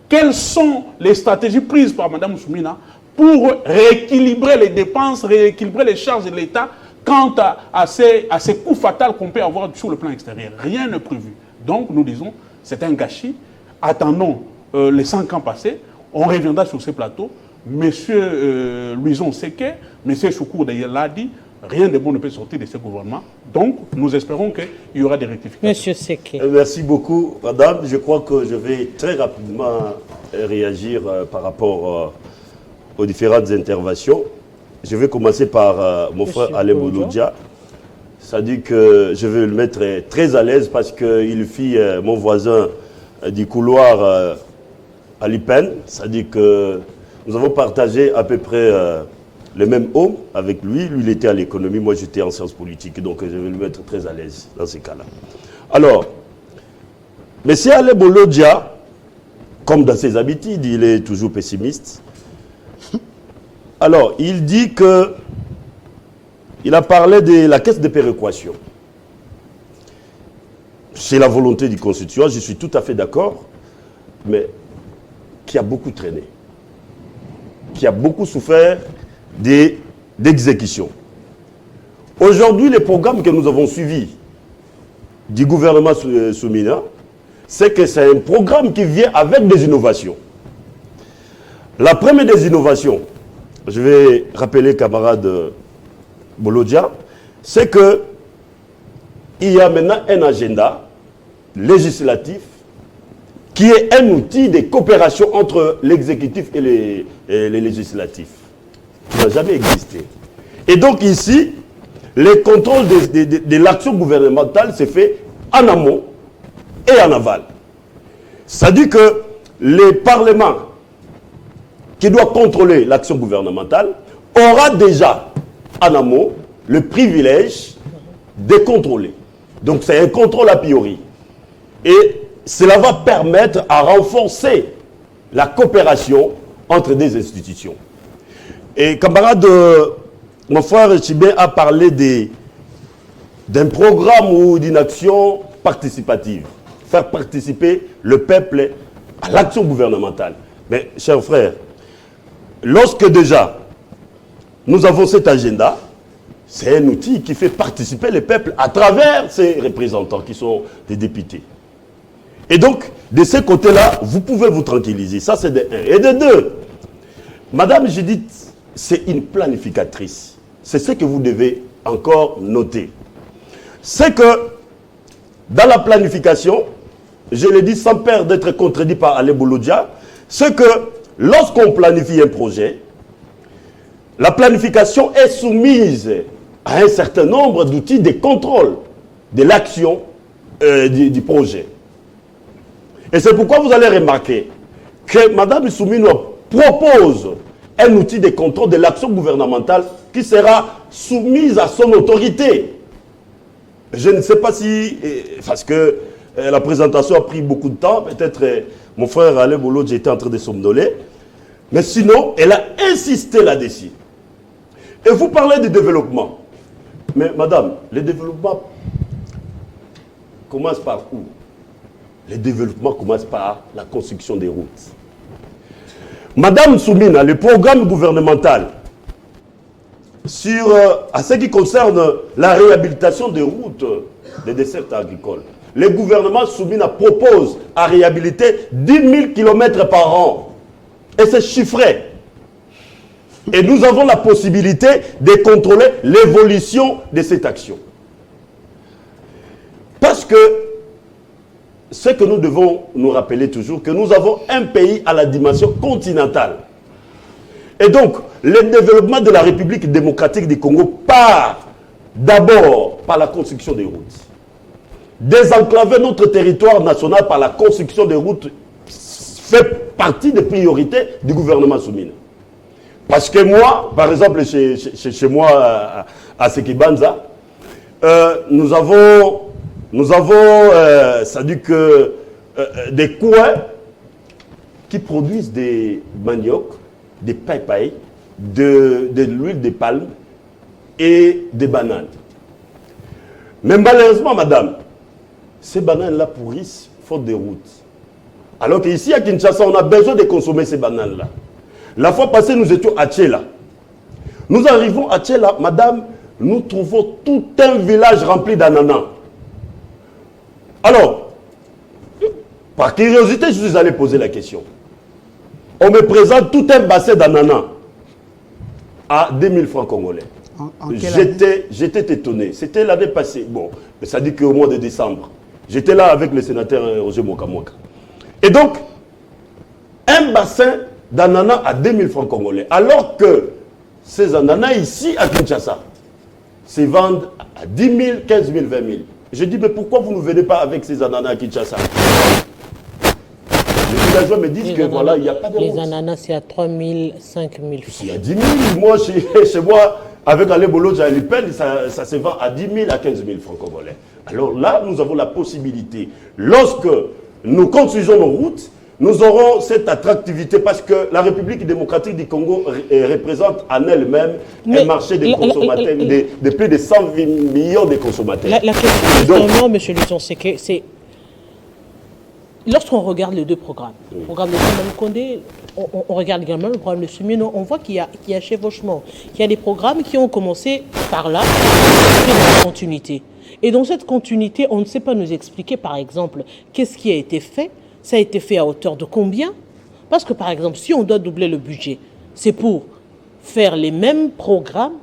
quelles sont les stratégies prises par Mme Soumina pour rééquilibrer les dépenses, rééquilibrer les charges de l'État quant à ces coups fatals qu'on peut avoir sur le plan extérieur? Rien n'est prévu. Donc, nous disons, c'est un gâchis. Attendons les 5 ans passés. On reviendra sur ces plateaux. Monsieur Louison Seke, monsieur Choukour d'ailleurs l'a dit, rien de bon ne peut sortir de ce gouvernement. Donc, nous espérons qu'il y aura des rectifications. Monsieur Seke. Merci beaucoup, madame. Je crois que je vais très rapidement réagir par rapport aux différentes interventions. Je vais commencer par mon frère Alain Bolodja. Ça dit que je vais le mettre très à l'aise parce qu'il fit mon voisin du couloir à l'IPEN. Ça dit que nous avons partagé à peu près le même homme avec lui. Lui, il était à l'économie, moi j'étais en sciences politiques. Donc je vais le mettre très à l'aise dans ces cas-là. Alors, M. Alain Bolodja, comme dans ses habitudes, il est toujours pessimiste. Alors, il dit que il a parlé de la caisse de péréquation. C'est la volonté du constituant, je suis tout à fait d'accord, mais qui a beaucoup traîné, qui a beaucoup souffert d'exécution. Aujourd'hui, les programmes que nous avons suivis du gouvernement Soumina, c'est que c'est un programme qui vient avec des innovations. La première des innovations, je vais rappeler camarade Bolodja, c'est que il y a maintenant un agenda législatif qui est un outil de coopération entre l'exécutif et les législatifs. Qui n'a jamais existé. Et donc ici, le contrôle de l'action gouvernementale s'est fait en amont et en aval. C'est-à-dire que le Parlement qui doit contrôler l'action gouvernementale aura déjà en amont le privilège de contrôler. Donc c'est un contrôle a priori. Et cela va permettre à renforcer la coopération entre des institutions. Et camarade, mon frère Chibé a parlé d'un programme ou d'une action participative. Faire participer le peuple à l'action gouvernementale. Mais, chers frères, lorsque déjà nous avons cet agenda, c'est un outil qui fait participer le peuple à travers ses représentants qui sont des députés. Et donc, de ce côté-là, vous pouvez vous tranquilliser. Ça, c'est de 1. Et de 2, Madame Judith, c'est une planificatrice. C'est ce que vous devez encore noter. C'est que dans la planification, je l'ai dit sans peur d'être contredit par Ale Bouloudia, c'est que lorsqu'on planifie un projet, la planification est soumise à un certain nombre d'outils de contrôle de l'action du projet. Et c'est pourquoi vous allez remarquer que Mme Soumino propose un outil de contrôle de l'action gouvernementale qui sera soumise à son autorité. Je ne sais pas si, parce que la présentation a pris beaucoup de temps, peut-être mon frère Alain Boulot, j'étais en train de somnoler, mais sinon, elle a insisté là-dessus. Et vous parlez de développement. Mais madame, le développement commence par où? Le développement commence par la construction des routes. Madame Soumina, le programme gouvernemental sur à ce qui concerne la réhabilitation des routes des dessertes agricoles, le gouvernement Soumina propose à réhabiliter 10 000 km par an. Et c'est chiffré. Et nous avons la possibilité de contrôler l'évolution de cette action. Parce que ce que nous devons nous rappeler toujours, que nous avons un pays à la dimension continentale. Et donc, le développement de la République démocratique du Congo part d'abord par la construction des routes. Désenclaver notre territoire national par la construction des routes fait partie des priorités du gouvernement Soumina. Parce que moi, par exemple, chez moi, à Sekibanza, nous avons ça dit que des coins qui produisent des maniocs, des paille-paille, de l'huile de palme et des bananes. Mais malheureusement, madame, ces bananes-là pourrissent faute de route. Alors qu'ici, à Kinshasa, on a besoin de consommer ces bananes-là. La fois passée, nous étions à Tchela. Nous arrivons à Tchela, madame, nous trouvons tout un village rempli d'ananas. Alors, par curiosité, je suis allé poser la question. On me présente tout un bassin d'ananas à 2000 francs congolais. J'étais étonné. C'était l'année passée. Bon, ça dit qu'au mois de décembre. J'étais là avec le sénateur Roger Mokamoka. Et donc, un bassin d'ananas à 2000 francs congolais. Alors que ces ananas ici à Kinshasa se vendent à 10 000, 15 000, 20 000. Je dis, mais pourquoi vous ne venez pas avec ces ananas à Kinshasa? Les villageois me disent que voilà, il n'y a pas de route. Les ananas, c'est à 3 000, 5 000 francs. Il y a 10 000. Moi, chez moi, avec Alain Bolo, ça se vend à 10 000 à 15 000 francs congolais. Alors là, nous avons la possibilité, lorsque nous construisons nos routes, nous aurons cette attractivité parce que la République démocratique du Congo représente en elle-même un marché des consommateurs, de plus de 120 millions de consommateurs. La question, justement, M. Luton, c'est que lorsqu'on regarde les deux programmes, on regarde le programme Condé, on regarde également le programme de Soumino, on voit qu'il y a chevauchement. Il y a des programmes qui ont commencé par là, et dans la continuité. Et dans cette continuité, on ne sait pas nous expliquer, par exemple, qu'est-ce qui a été fait. Ça a été fait à hauteur de combien? Parce que, par exemple, si on doit doubler le budget, c'est pour faire les mêmes programmes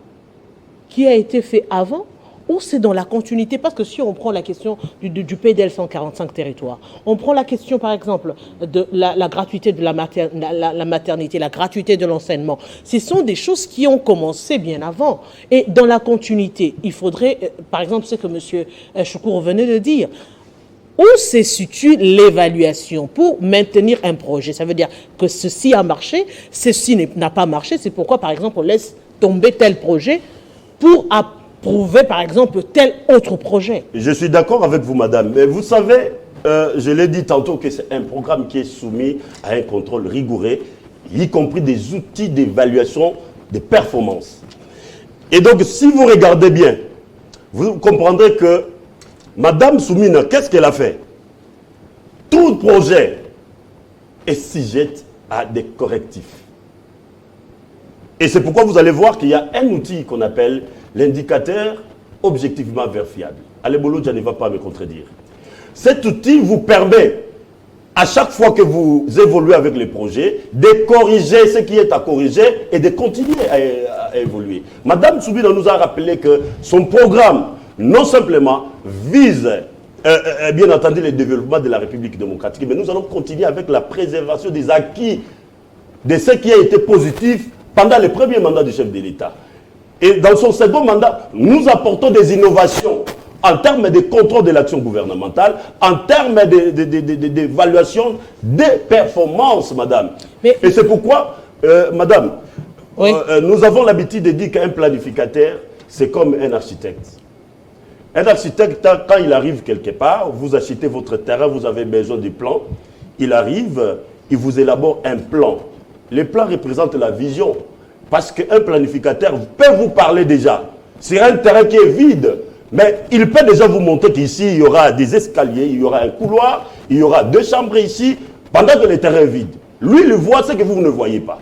qui a été fait avant ou c'est dans la continuité? Parce que si on prend la question du PDL 145 territoires, on prend la question, par exemple, de la gratuité de la maternité, la gratuité de l'enseignement, ce sont des choses qui ont commencé bien avant. Et dans la continuité, il faudrait, par exemple, ce que M. Choukour venait de dire, où se situe l'évaluation pour maintenir un projet? Ça veut dire que ceci a marché, ceci n'a pas marché. C'est pourquoi, par exemple, on laisse tomber tel projet pour approuver, par exemple, tel autre projet. Je suis d'accord avec vous, madame. Mais vous savez, je l'ai dit tantôt que c'est un programme qui est soumis à un contrôle rigoureux, y compris des outils d'évaluation des performances. Et donc, si vous regardez bien, vous comprendrez que Madame Soumina, qu'est-ce qu'elle a fait? Tout projet est sujet à des correctifs. Et c'est pourquoi vous allez voir qu'il y a un outil qu'on appelle l'indicateur objectivement vérifiable. Alebolo, je ne va pas me contredire. Cet outil vous permet, à chaque fois que vous évoluez avec les projets, de corriger ce qui est à corriger et de continuer à évoluer. Madame Soumina nous a rappelé que son programme non simplement vise bien entendu le développement de la République démocratique, mais nous allons continuer avec la préservation des acquis, de ce qui a été positif pendant le premier mandat du chef de l'État. Et dans son second mandat, nous apportons des innovations en termes de contrôle de l'action gouvernementale, en termes d'évaluation des performances, madame. Mais... Et c'est pourquoi, madame, oui. Nous avons l'habitude de dire qu'un planificateur, c'est comme un architecte. Un architecte, quand il arrive quelque part, vous achetez votre terrain, vous avez besoin du plan, il arrive, il vous élabore un plan. Le plan représente la vision. Parce qu'un planificateur peut vous parler déjà sur un terrain qui est vide, mais il peut déjà vous montrer qu'ici, il y aura des escaliers, il y aura un couloir, il y aura 2 chambres ici, pendant que le terrain est vide. Lui, il voit ce que vous ne voyez pas.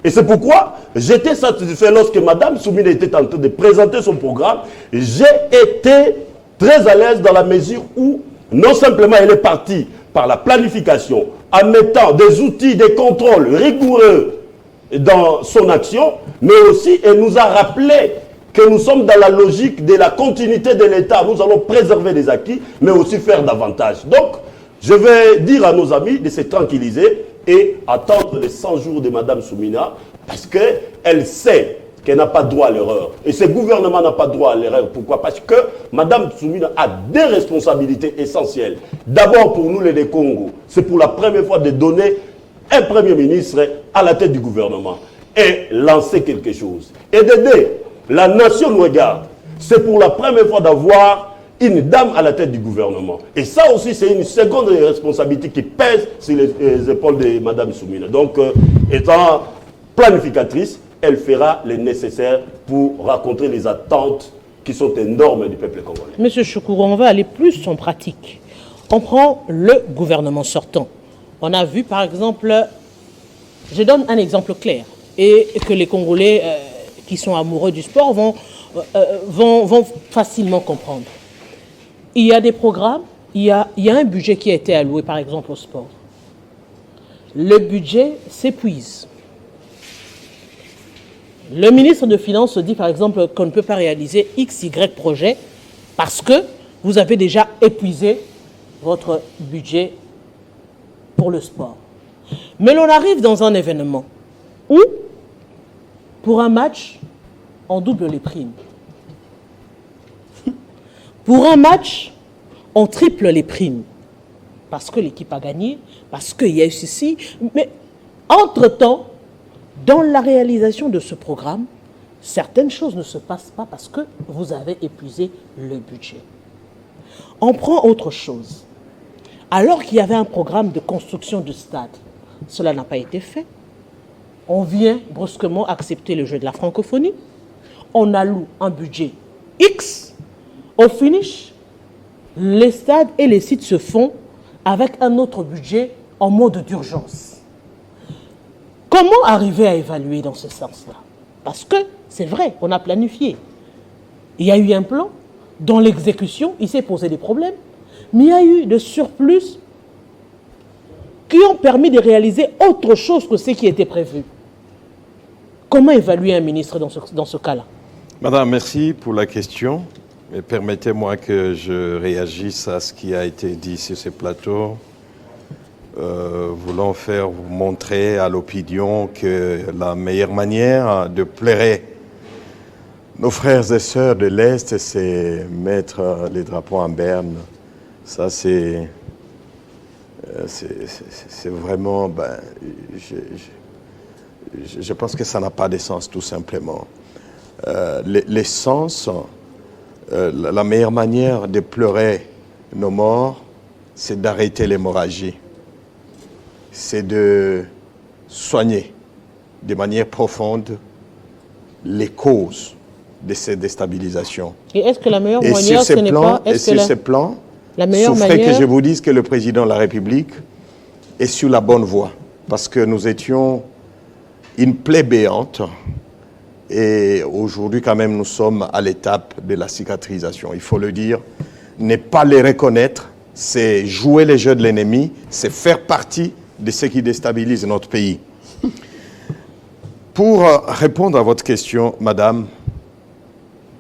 Et c'est pourquoi j'étais satisfait lorsque Mme Soumina était en train de présenter son programme. J'ai été très à l'aise dans la mesure où, non simplement elle est partie par la planification, en mettant des outils de contrôle rigoureux dans son action, mais aussi elle nous a rappelé que nous sommes dans la logique de la continuité de l'État. Nous allons préserver les acquis, mais aussi faire davantage. Donc, je vais dire à nos amis de se tranquilliser et attendre les 100 jours de Mme Soumina, parce qu'elle sait qu'elle n'a pas droit à l'erreur. Et ce gouvernement n'a pas droit à l'erreur. Pourquoi? Parce que Mme Soumina a des responsabilités essentielles. D'abord, pour nous, les Congo, c'est pour la première fois de donner un Premier ministre à la tête du gouvernement et lancer quelque chose. Et d'aider. La nation nous regarde. C'est pour la première fois d'avoir une dame à la tête du gouvernement. Et ça aussi, c'est une seconde responsabilité qui pèse sur les épaules de Mme Soumina. Donc, étant planificatrice, elle fera le nécessaire pour rencontrer les attentes qui sont énormes du peuple congolais. Monsieur Choukourou, on va aller plus en pratique. On prend le gouvernement sortant. On a vu, par exemple, je donne un exemple clair, et que les Congolais qui sont amoureux du sport vont facilement comprendre. Il y a des programmes, il y a un budget qui a été alloué, par exemple, au sport. Le budget s'épuise. Le ministre de Finances dit, par exemple, qu'on ne peut pas réaliser X, Y projet parce que vous avez déjà épuisé votre budget pour le sport. Mais l'on arrive dans un événement où, pour un match, on double les primes. Pour un match, on triple les primes. Parce que l'équipe a gagné, parce qu'il y a eu ceci. Mais entre-temps, dans la réalisation de ce programme, certaines choses ne se passent pas parce que vous avez épuisé le budget. On prend autre chose. Alors qu'il y avait un programme de construction du stade, cela n'a pas été fait. On vient brusquement accepter le jeu de la francophonie. On alloue un budget X. Au finish, les stades et les sites se font avec un autre budget en mode d'urgence. Comment arriver à évaluer dans ce sens-là? Parce que c'est vrai, on a planifié. Il y a eu un plan. Dans l'exécution, il s'est posé des problèmes. Mais il y a eu des surplus qui ont permis de réaliser autre chose que ce qui était prévu. Comment évaluer un ministre dans ce cas-là? Madame, merci pour la question. Mais permettez-moi que je réagisse à ce qui a été dit sur ce plateau. Voulant faire vous montrer à l'opinion que la meilleure manière de plaire nos frères et sœurs de l'Est, c'est mettre les drapeaux en berne. Ça, c'est vraiment... je pense que ça n'a pas de sens, tout simplement. L'essence, la meilleure manière de pleurer nos morts, c'est d'arrêter l'hémorragie. C'est de soigner de manière profonde les causes de cette déstabilisation. Et est-ce que la meilleure manière, ce n'est pas... Et sur ce plan, souffrez que je vous dise que le président de la République est sur la bonne voie. Parce que nous étions une plaie béante. Et aujourd'hui, quand même, nous sommes à l'étape de la cicatrisation. Il faut le dire. Ne pas les reconnaître, c'est jouer les jeux de l'ennemi, c'est faire partie de ce qui déstabilise notre pays. Pour répondre à votre question, madame,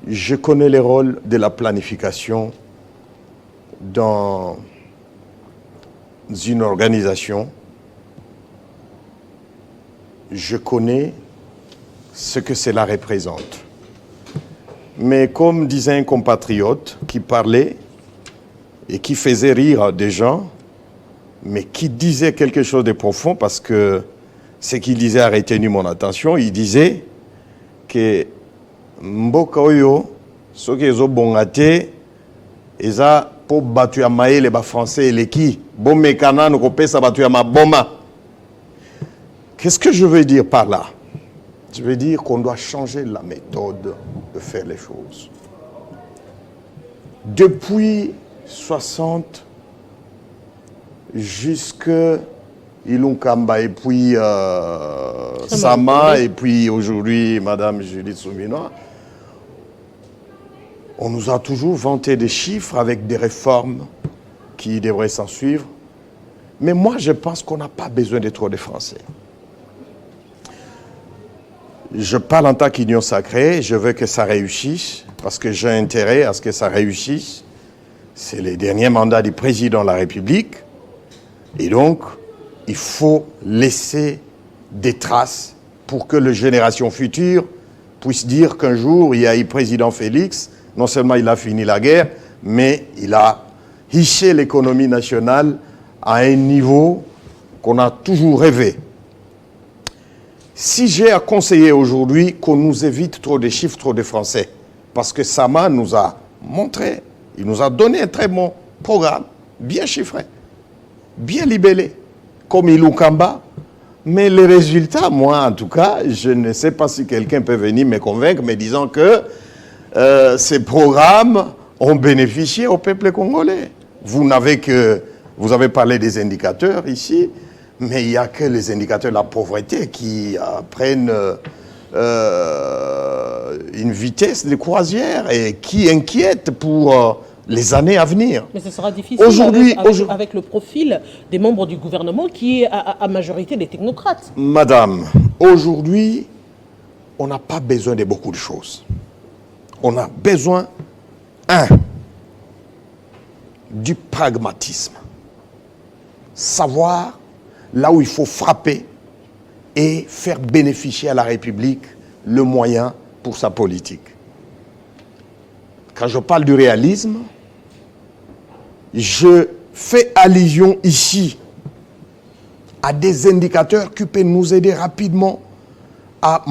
je connais le rôle de la planification dans une organisation, je connais ce que cela représente. Mais comme disait un compatriote qui parlait et qui faisait rire des gens, mais qui disait quelque chose de profond, parce que ce qu'il disait a retenu mon attention, il disait que mboka oyo soki ezobonga te eza po batu ya mayele ba français eleki bomekana nokopesa batu ya maboma. Qu'est-ce que je veux dire par là? Je veux dire qu'on doit changer la méthode de faire les choses. Depuis 60 jusque Ilunkamba et puis Sama et puis aujourd'hui Madame Judith Souminois, on nous a toujours vanté des chiffres avec des réformes qui devraient s'en suivre. Mais moi, je pense qu'on n'a pas besoin de trop de Français. Je parle en tant qu'union sacrée, je veux que ça réussisse, parce que j'ai intérêt à ce que ça réussisse. C'est les derniers mandats du président de la République. Et donc, il faut laisser des traces pour que les générations futures puissent dire qu'un jour, il y a eu président Félix, non seulement il a fini la guerre, mais il a hissé l'économie nationale à un niveau qu'on a toujours rêvé. Si j'ai à conseiller aujourd'hui qu'on nous évite trop de chiffres, trop de Français, parce que Sama nous a montré, il nous a donné un très bon programme, bien chiffré, bien libellé, comme Ilunkamba, mais les résultats, moi en tout cas, je ne sais pas si quelqu'un peut venir me convaincre, me disant que ces programmes ont bénéficié au peuple congolais. Vous avez parlé des indicateurs ici, mais il n'y a que les indicateurs de la pauvreté qui prennent une vitesse de croisière et qui inquiètent pour les années à venir. Mais ce sera difficile avec le profil des membres du gouvernement qui est à majorité des technocrates. Madame, aujourd'hui, on n'a pas besoin de beaucoup de choses. On a besoin, du pragmatisme. Savoir là où il faut frapper et faire bénéficier à la République le moyen pour sa politique. Quand je parle du réalisme, je fais allusion ici à des indicateurs qui peuvent nous aider rapidement à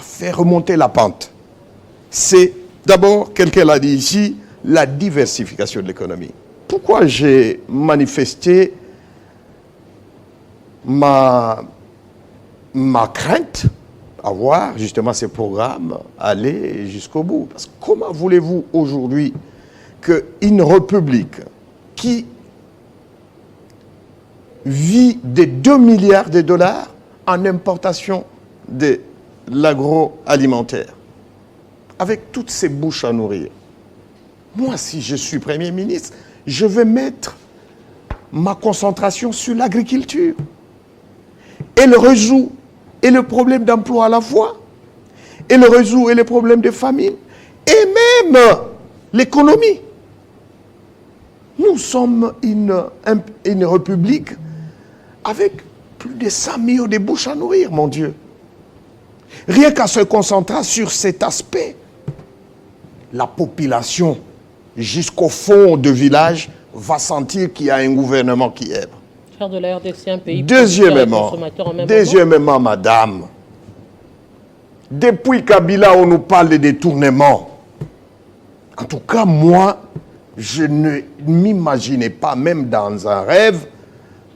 faire remonter la pente. C'est d'abord, quelqu'un l'a dit ici, la diversification de l'économie. Pourquoi j'ai manifesté ma crainte à voir justement ces programmes aller jusqu'au bout? Parce que comment voulez-vous aujourd'hui qu'une république qui vit de 2 milliards de dollars en importation de l'agroalimentaire, avec toutes ces bouches à nourrir, moi, si je suis Premier ministre, je vais mettre ma concentration sur l'agriculture. Elle résout et le problème d'emploi à la fois, elle résout et le problème de famine, et même l'économie. Nous sommes une république avec plus de 100 millions de bouches à nourrir, mon Dieu. Rien qu'à se concentrer sur cet aspect, la population, jusqu'au fond du village, va sentir qu'il y a un gouvernement qui aime. Faire de la RDC un pays Deuxièmement, madame, depuis Kabila, on nous parle de détournement. En tout cas, moi, je ne m'imaginais pas, même dans un rêve,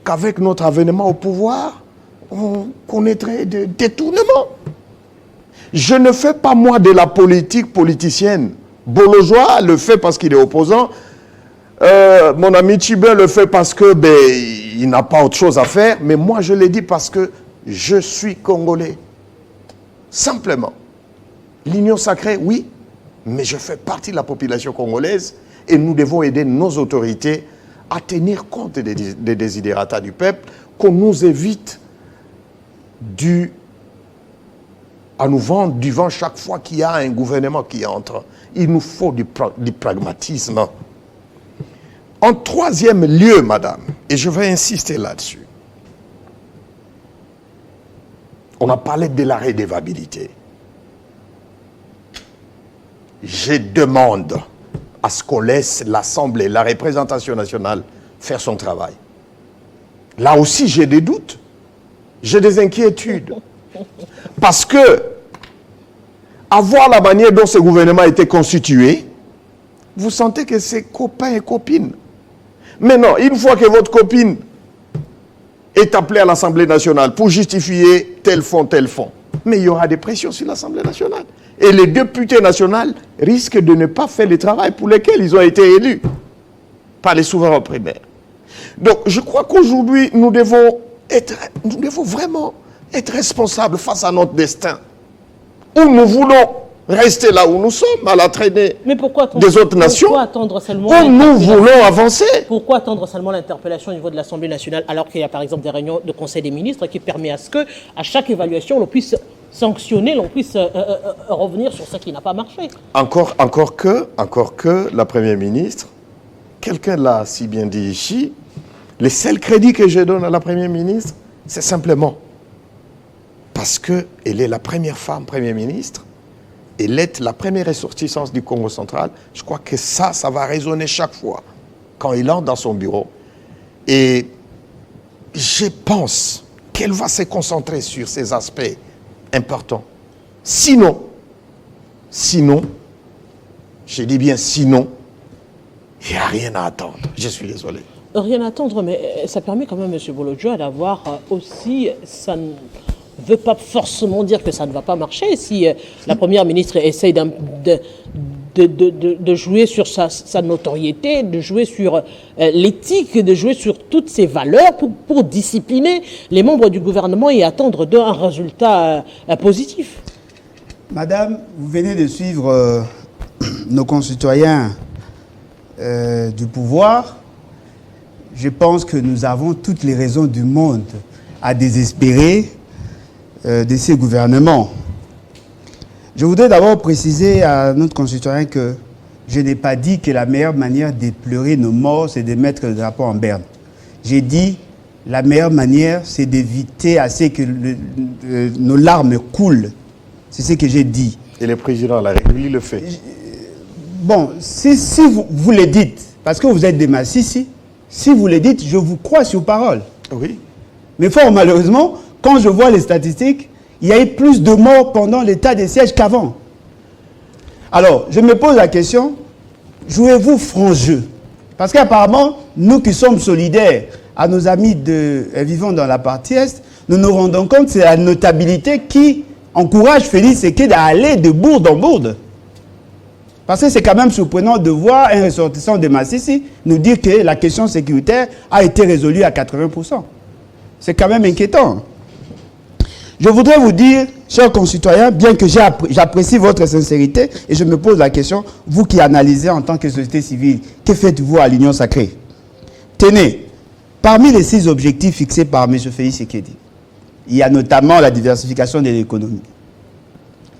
qu'avec notre avènement au pouvoir, on connaîtrait des détournements. Je ne fais pas, moi, de la politique politicienne. Bolojoa le fait parce qu'il est opposant. Mon ami Tchibin le fait parce que il n'a pas autre chose à faire. Mais moi, je l'ai dit parce que je suis Congolais. Simplement. L'union sacrée, oui, mais je fais partie de la population congolaise et nous devons aider nos autorités à tenir compte des désidérata du peuple, qu'on nous évite à nous vendre du vent chaque fois qu'il y a un gouvernement qui entre. Il nous faut du pragmatisme. En troisième lieu, madame, et je vais insister là-dessus, on a parlé de la redevabilité. Je demande à ce qu'on laisse l'Assemblée, la représentation nationale, faire son travail. Là aussi, j'ai des doutes, j'ai des inquiétudes. Parce que, à voir la manière dont ce gouvernement a été constitué, vous sentez que c'est copains et copines. Mais non, une fois que votre copine est appelée à l'Assemblée nationale pour justifier tel fonds, mais il y aura des pressions sur l'Assemblée nationale. Et les députés nationaux risquent de ne pas faire le travail pour lequel ils ont été élus par les souverains primaires. Donc, je crois qu'aujourd'hui, nous devons vraiment être responsables face à notre destin. Ou nous voulons rester là où nous sommes, à la traînée des autres nations, ou nous voulons avancer. Pourquoi attendre seulement l'interpellation au niveau de l'Assemblée nationale, alors qu'il y a par exemple des réunions de Conseil des ministres qui permet à ce que, à chaque évaluation, l'on puisse sanctionner, l'on puisse revenir sur ce qui n'a pas marché. Encore que la Première ministre, quelqu'un l'a si bien dit ici, les seuls crédits que je donne à la Première ministre, c'est simplement parce qu'elle est la première femme Première ministre, elle est la première ressortissante du Congo central. Je crois que ça va résonner chaque fois quand il entre dans son bureau. Et je pense qu'elle va se concentrer sur ces aspects importants. Sinon, je dis bien sinon, il n'y a rien à attendre. Je suis désolé. Rien à attendre, mais ça permet quand même, M. Bolodjoa, d'avoir aussi... Ça ne veut pas forcément dire que ça ne va pas marcher. Si la Première ministre essaye de jouer sur sa notoriété, de jouer sur l'éthique, de jouer sur toutes ses valeurs pour discipliner les membres du gouvernement et attendre d'un résultat positif. Madame, vous venez de suivre nos concitoyens du pouvoir. Je pense que nous avons toutes les raisons du monde à désespérer de ces gouvernements. Je voudrais d'abord préciser à notre concitoyen que je n'ai pas dit que la meilleure manière de pleurer nos morts, c'est de mettre le drapeau en berne. J'ai dit la meilleure manière, c'est d'éviter à ce que nos larmes coulent. C'est ce que j'ai dit. Et le président de la République le fait. Bon, si vous le dites, parce que vous êtes des Massissi, si vous le dites, je vous crois sur parole. Oui. Mais fort malheureusement, quand je vois les statistiques, il y a eu plus de morts pendant l'état de siège qu'avant. Alors, je me pose la question, jouez-vous franc jeu? Parce qu'apparemment, nous qui sommes solidaires à nos amis vivant dans la partie Est, nous nous rendons compte que c'est la notabilité qui encourage Félix Tshisekedi à aller de bourde en bourde. Parce que c'est quand même surprenant de voir un ressortissant de Massissi nous dire que la question sécuritaire a été résolue à 80%. C'est quand même inquiétant. Je voudrais vous dire, chers concitoyens, bien que j'apprécie votre sincérité, et je me pose la question, vous qui analysez en tant que société civile, que faites-vous à l'Union sacrée? Tenez, parmi les 6 objectifs fixés par M. Félix Tshisekedi, il y a notamment la diversification de l'économie.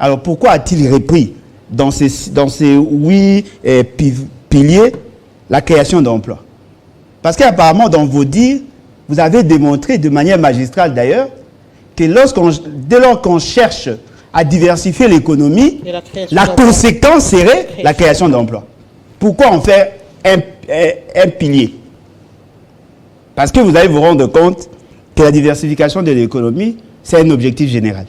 Alors pourquoi a-t-il repris dans ces 8 piliers la création d'emplois? Parce qu'apparemment, dans vos dires, vous avez démontré de manière magistrale d'ailleurs, que dès lors qu'on cherche à diversifier l'économie, la conséquence serait la création d'emplois. Pourquoi on fait un pilier? Parce que vous allez vous rendre compte que la diversification de l'économie, c'est un objectif général.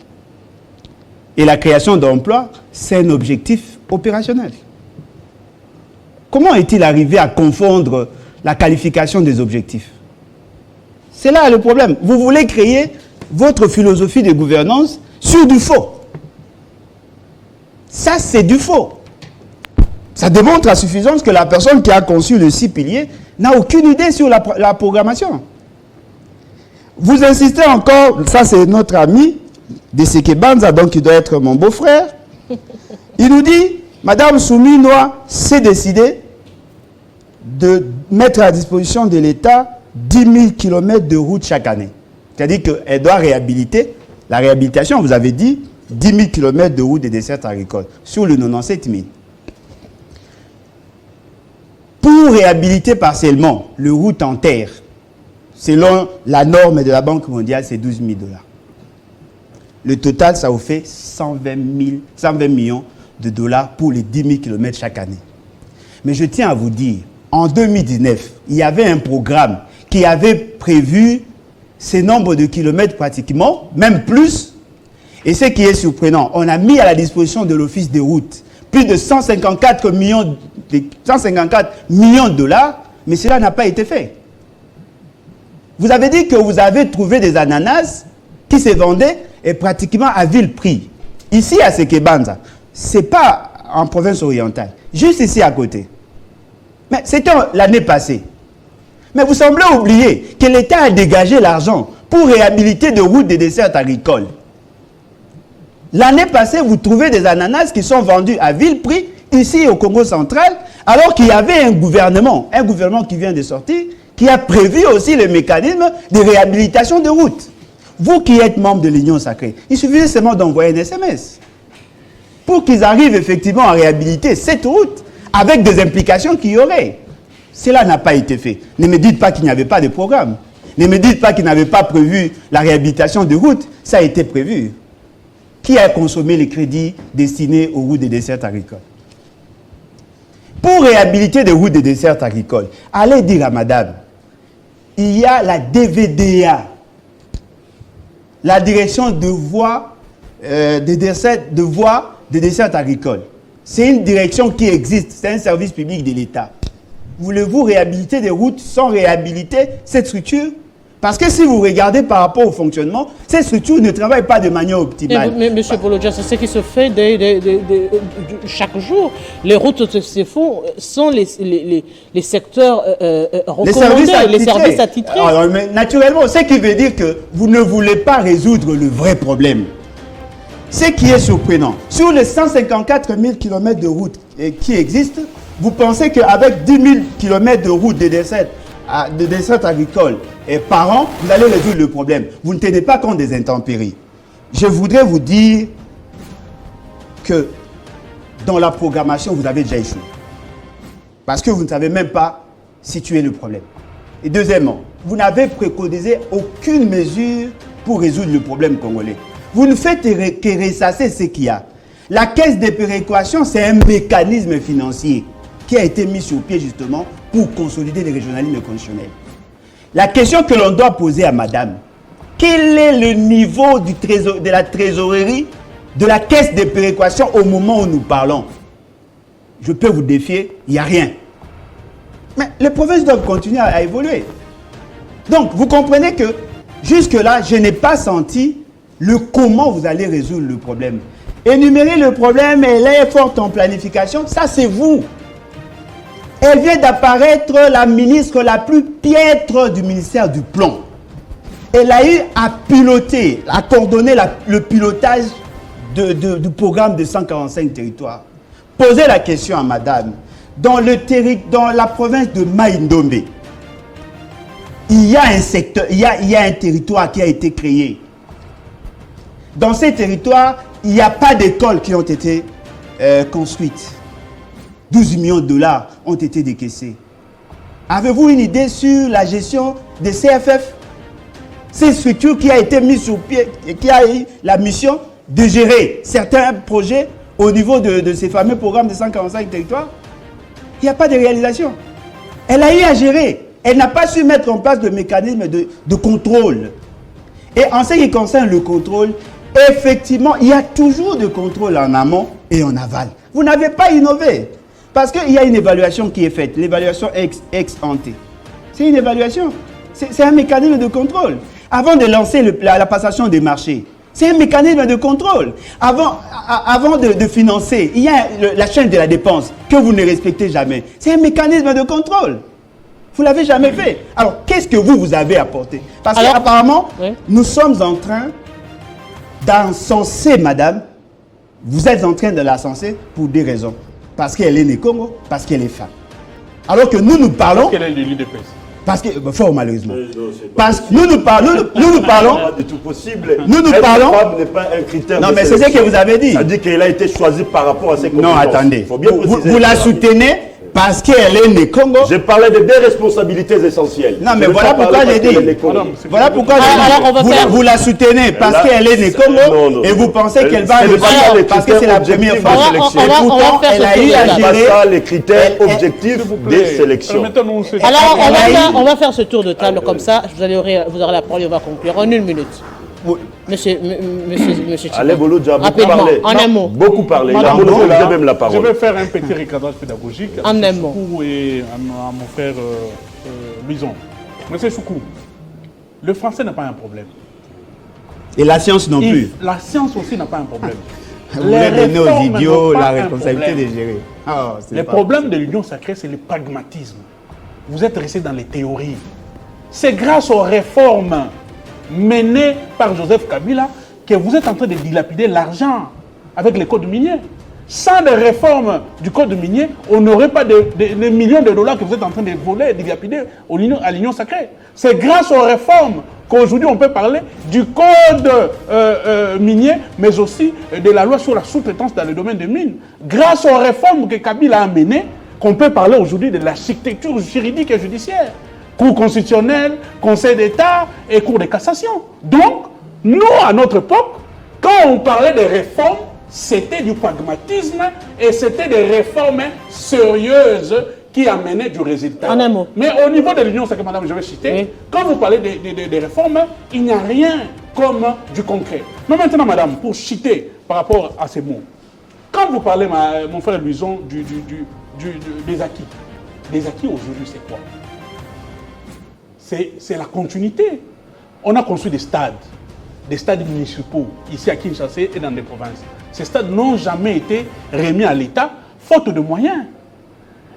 Et la création d'emplois, c'est un objectif opérationnel. Comment est-il arrivé à confondre la qualification des objectifs? C'est là le problème. Vous voulez créer votre philosophie de gouvernance sur du faux. Ça, c'est du faux. Ça démontre à suffisance que la personne qui a conçu le 6 piliers n'a aucune idée sur la programmation. Vous insistez encore, ça c'est notre ami, Deseke Banza, donc il doit être mon beau-frère. Il nous dit, Madame Souminoa s'est décidée de mettre à disposition de l'État 10 000 km de route chaque année. C'est-à-dire qu'elle doit réhabiliter, la réhabilitation, vous avez dit, 10 000 km de route des dessertes agricoles, sur le 97 000. Pour pour réhabiliter partiellement le route en terre, selon la norme de la Banque mondiale, c'est 12 000 $. Le total, ça vous fait 120 millions de dollars pour les 10 000 km chaque année. Mais je tiens à vous dire, en 2019, il y avait un programme qui avait prévu ces nombres de kilomètres pratiquement, même plus. Et ce qui est surprenant, on a mis à la disposition de l'Office des routes plus de 154 millions de dollars, mais cela n'a pas été fait. Vous avez dit que vous avez trouvé des ananas qui se vendaient et pratiquement à vil prix. Ici à Sekebanza, ce n'est pas en province orientale, juste ici à côté. Mais c'était l'année passée. Mais vous semblez oublier que l'État a dégagé l'argent pour réhabiliter des routes des dessertes agricoles. L'année passée, vous trouvez des ananas qui sont vendus à vil prix, ici au Congo central, alors qu'il y avait un gouvernement qui vient de sortir, qui a prévu aussi le mécanisme de réhabilitation de routes. Vous qui êtes membre de l'Union sacrée, il suffisait seulement d'envoyer un SMS pour qu'ils arrivent effectivement à réhabiliter cette route avec des implications qu'il y aurait. Cela n'a pas été fait. Ne me dites pas qu'il n'y avait pas de programme. Ne me dites pas qu'il n'avait pas prévu la réhabilitation de routes. Ça a été prévu. Qui a consommé les crédits destinés aux routes des dessertes agricoles? Pour réhabiliter des routes des dessertes agricoles, allez dire à madame, il y a la DVDA, la direction de voies des dessertes agricoles. C'est une direction qui existe, c'est un service public de l'État. Voulez-vous réhabiliter des routes sans réhabiliter cette structure? Parce que si vous regardez par rapport au fonctionnement, cette structure ne travaille pas de manière optimale. Mais M. Bolodja, c'est ce qui se fait chaque jour. Les routes se font sans les secteurs recommandés, les services attitrés. Alors, mais naturellement, ce qui veut dire que vous ne voulez pas résoudre le vrai problème. Ce qui est surprenant, sur les 154 000 km de routes qui existent, vous pensez qu'avec 10 000 km de routes de dessertes agricoles par an, vous allez résoudre le problème. Vous ne tenez pas compte des intempéries. Je voudrais vous dire que dans la programmation, vous avez déjà échoué. Parce que vous ne savez même pas situer le problème. Et deuxièmement, vous n'avez préconisé aucune mesure pour résoudre le problème congolais. Vous ne faites que ressasser ce qu'il y a. La caisse de péréquation, c'est un mécanisme financier qui a été mis sur pied justement pour consolider les régionalismes conditionnels. La question que l'on doit poser à madame, quel est le niveau de la trésorerie de la caisse de péréquation au moment où nous parlons? Je peux vous défier, il n'y a rien. Mais les provinces doivent continuer à évoluer. Donc, vous comprenez que jusque-là, je n'ai pas senti le comment vous allez résoudre le problème. Énumérer le problème et elle est forte en planification, ça c'est vous. Elle vient d'apparaître la ministre la plus piètre du ministère du Plan. Elle a eu à piloter, à coordonner le pilotage du programme de 145 territoires. Posez la question à madame. Dans la province de Maïndombe, il y a un secteur, il y a un territoire qui a été créé. Dans ces territoires, il n'y a pas d'écoles qui ont été construites. 12 millions de dollars ont été décaissés. Avez-vous une idée sur la gestion des CFF? Cette structure qui a été mise sur pied et qui a eu la mission de gérer certains projets au niveau de ces fameux programmes de 145 territoires. Il n'y a pas de réalisation. Elle a eu à gérer. Elle n'a pas su mettre en place de mécanisme de contrôle. Et en ce qui concerne le contrôle, effectivement, il y a toujours de contrôle en amont et en aval. Vous n'avez pas innové. Parce qu'il y a une évaluation qui est faite, l'évaluation ex ante. C'est une évaluation. C'est un mécanisme de contrôle. Avant de lancer la passation des marchés, c'est un mécanisme de contrôle. Avant de financer, il y a la chaîne de la dépense que vous ne respectez jamais. C'est un mécanisme de contrôle. Vous ne l'avez jamais fait. Alors, qu'est-ce que vous avez apporté? Parce qu'apparemment, oui, nous sommes en train d'encenser madame. Vous êtes en train de la censer pour des raisons. Parce qu'elle est née Congo, parce qu'elle est femme. Alors que nous parlons... Parce qu'elle est de l'UDPS. Parce que, fort malheureusement. Parce que nous parlons... de tout possible. Nous parlons... Femme n'est pas un critère. Non, mais c'est ce que vous avez dit. Ça dit qu'elle a été choisie par rapport à ses compétences. Non, attendez. Faut bien vous la soutenez parce qu'elle est née Congo. J'ai parlé de deux responsabilités essentielles. Non, mais Je ne voilà veux pas pourquoi parler j'ai dit. parce qu'elle est née Congo. Voilà pourquoi j'ai Alors, on va dit. faire- Vous la soutenez parce Là, qu'elle est née Congo non. et vous pensez qu'elle va Ce n'est pas ça les parce que c'est la critères première objectifs fois. de On va- sélection. on va- Et pourtant, faire elle ce a tour eu de à table. C'est pas gérer. ça les critères Elle- elle- objectifs S'il vous des plaît, sélections. permettez-nous ce- Alors, Elle a eu- on va faire ce tour de table comme ça. Vous aurez la parole et on va conclure en 1 minute. Monsieur Chiba. Allez, Bolo, tu as beaucoup Rapidement, parlé. en un mot. Beaucoup parlé. Il a Madame, monopolisé voilà, même la je parole. vais faire un petit recadrage pédagogique à En M. un mot. Choukou et à mon frère Luison. Monsieur Choukou, le français n'a pas un problème. Et la science non Et plus. la science aussi n'a pas un problème. Vous voulez donner aux réformes idiots n'ont pas la un responsabilité problème. de gérer. Ah, c'est Le pas problème de l'union sacrée, c'est le pragmatisme. Vous êtes resté dans les théories. C'est grâce aux réformes menées par Joseph Kabila que vous êtes en train de dilapider l'argent avec les codes miniers. Sans les réformes du code minier, on n'aurait pas des millions de dollars que vous êtes en train de voler et de dilapider à l'union sacrée. C'est grâce aux réformes qu'aujourd'hui on peut parler du code minier, mais aussi de la loi sur la sous-traitance dans le domaine des mines. Grâce aux réformes que Kabila a menées, qu'on peut parler aujourd'hui de l'architecture juridique et judiciaire. Cour constitutionnelle, Conseil d'État et Cour de cassation. Donc, nous, à notre époque, quand on parlait de réformes, c'était du pragmatisme et c'était des réformes sérieuses qui amenaient du résultat. En un mot. Mais au niveau de l'Union sacrée, madame, je vais citer, Oui. quand vous parlez des réformes, il n'y a rien comme du concret. Mais maintenant, madame, pour citer par rapport à ces mots, quand vous parlez, mon frère Luison, des acquis aujourd'hui, c'est quoi? C'est la continuité. On a construit des stades municipaux, ici à Kinshasa et dans des provinces. Ces stades n'ont jamais été remis à l'État, faute de moyens.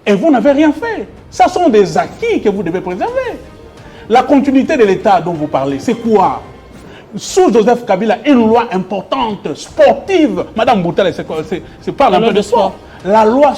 Et vous n'avez rien fait. Ce sont des acquis que vous devez préserver. La continuité de l'État dont vous parlez, c'est quoi? Sous Joseph Kabila, une loi importante, sportive. Madame Boutale, c'est parle La un loi peu de de sport. sport. La loi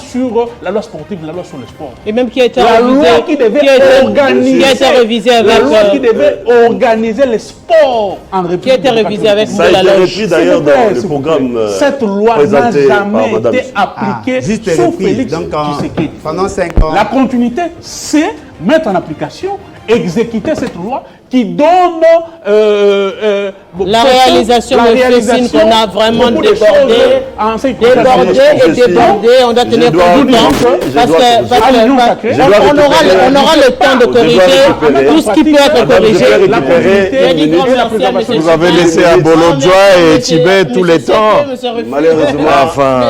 sportive, la loi sur le sport. Et même qui a été La révisé. loi qui devait organiser, qui a été révisé avec. la loi qui devait organiser les sports en République. Qui a été révisé avec Ça a la été loge. repris d'ailleurs S'il vous plaît, dans le s'il vous programme plaît. Cette loi n'a présenté par jamais Madame. été appliquée juste sous reprise. Félix Donc, Tshisekedi. pendant 5 ans. La continuité, c'est mettre en application, exécuter cette loi qui donne La réalisation de Fessine qu'on a vraiment débordé. On doit tenir compte du temps. Parce qu'on aura le temps de corriger tout ce qui peut être corrigé. Vous avez laissé à Bolodjoa et Tibet tout le temps. Malheureusement. Enfin.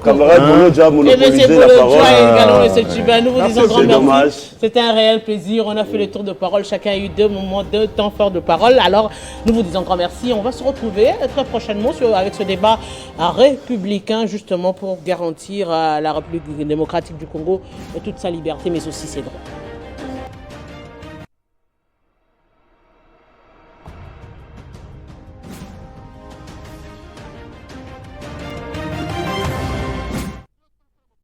Camarade Bolo, tu as Et M. monopolisé la Bolodjoa et également parole. M. Chiba, nous vous disons grand c'est dommage. merci. C'était un réel plaisir. On a fait le tour de parole. Chacun a eu 2 moments, 2 temps forts de parole. Alors, nous vous disons grand merci. On va se retrouver très prochainement avec ce débat républicain, justement pour garantir à la République démocratique du Congo toute sa liberté, mais aussi ses droits.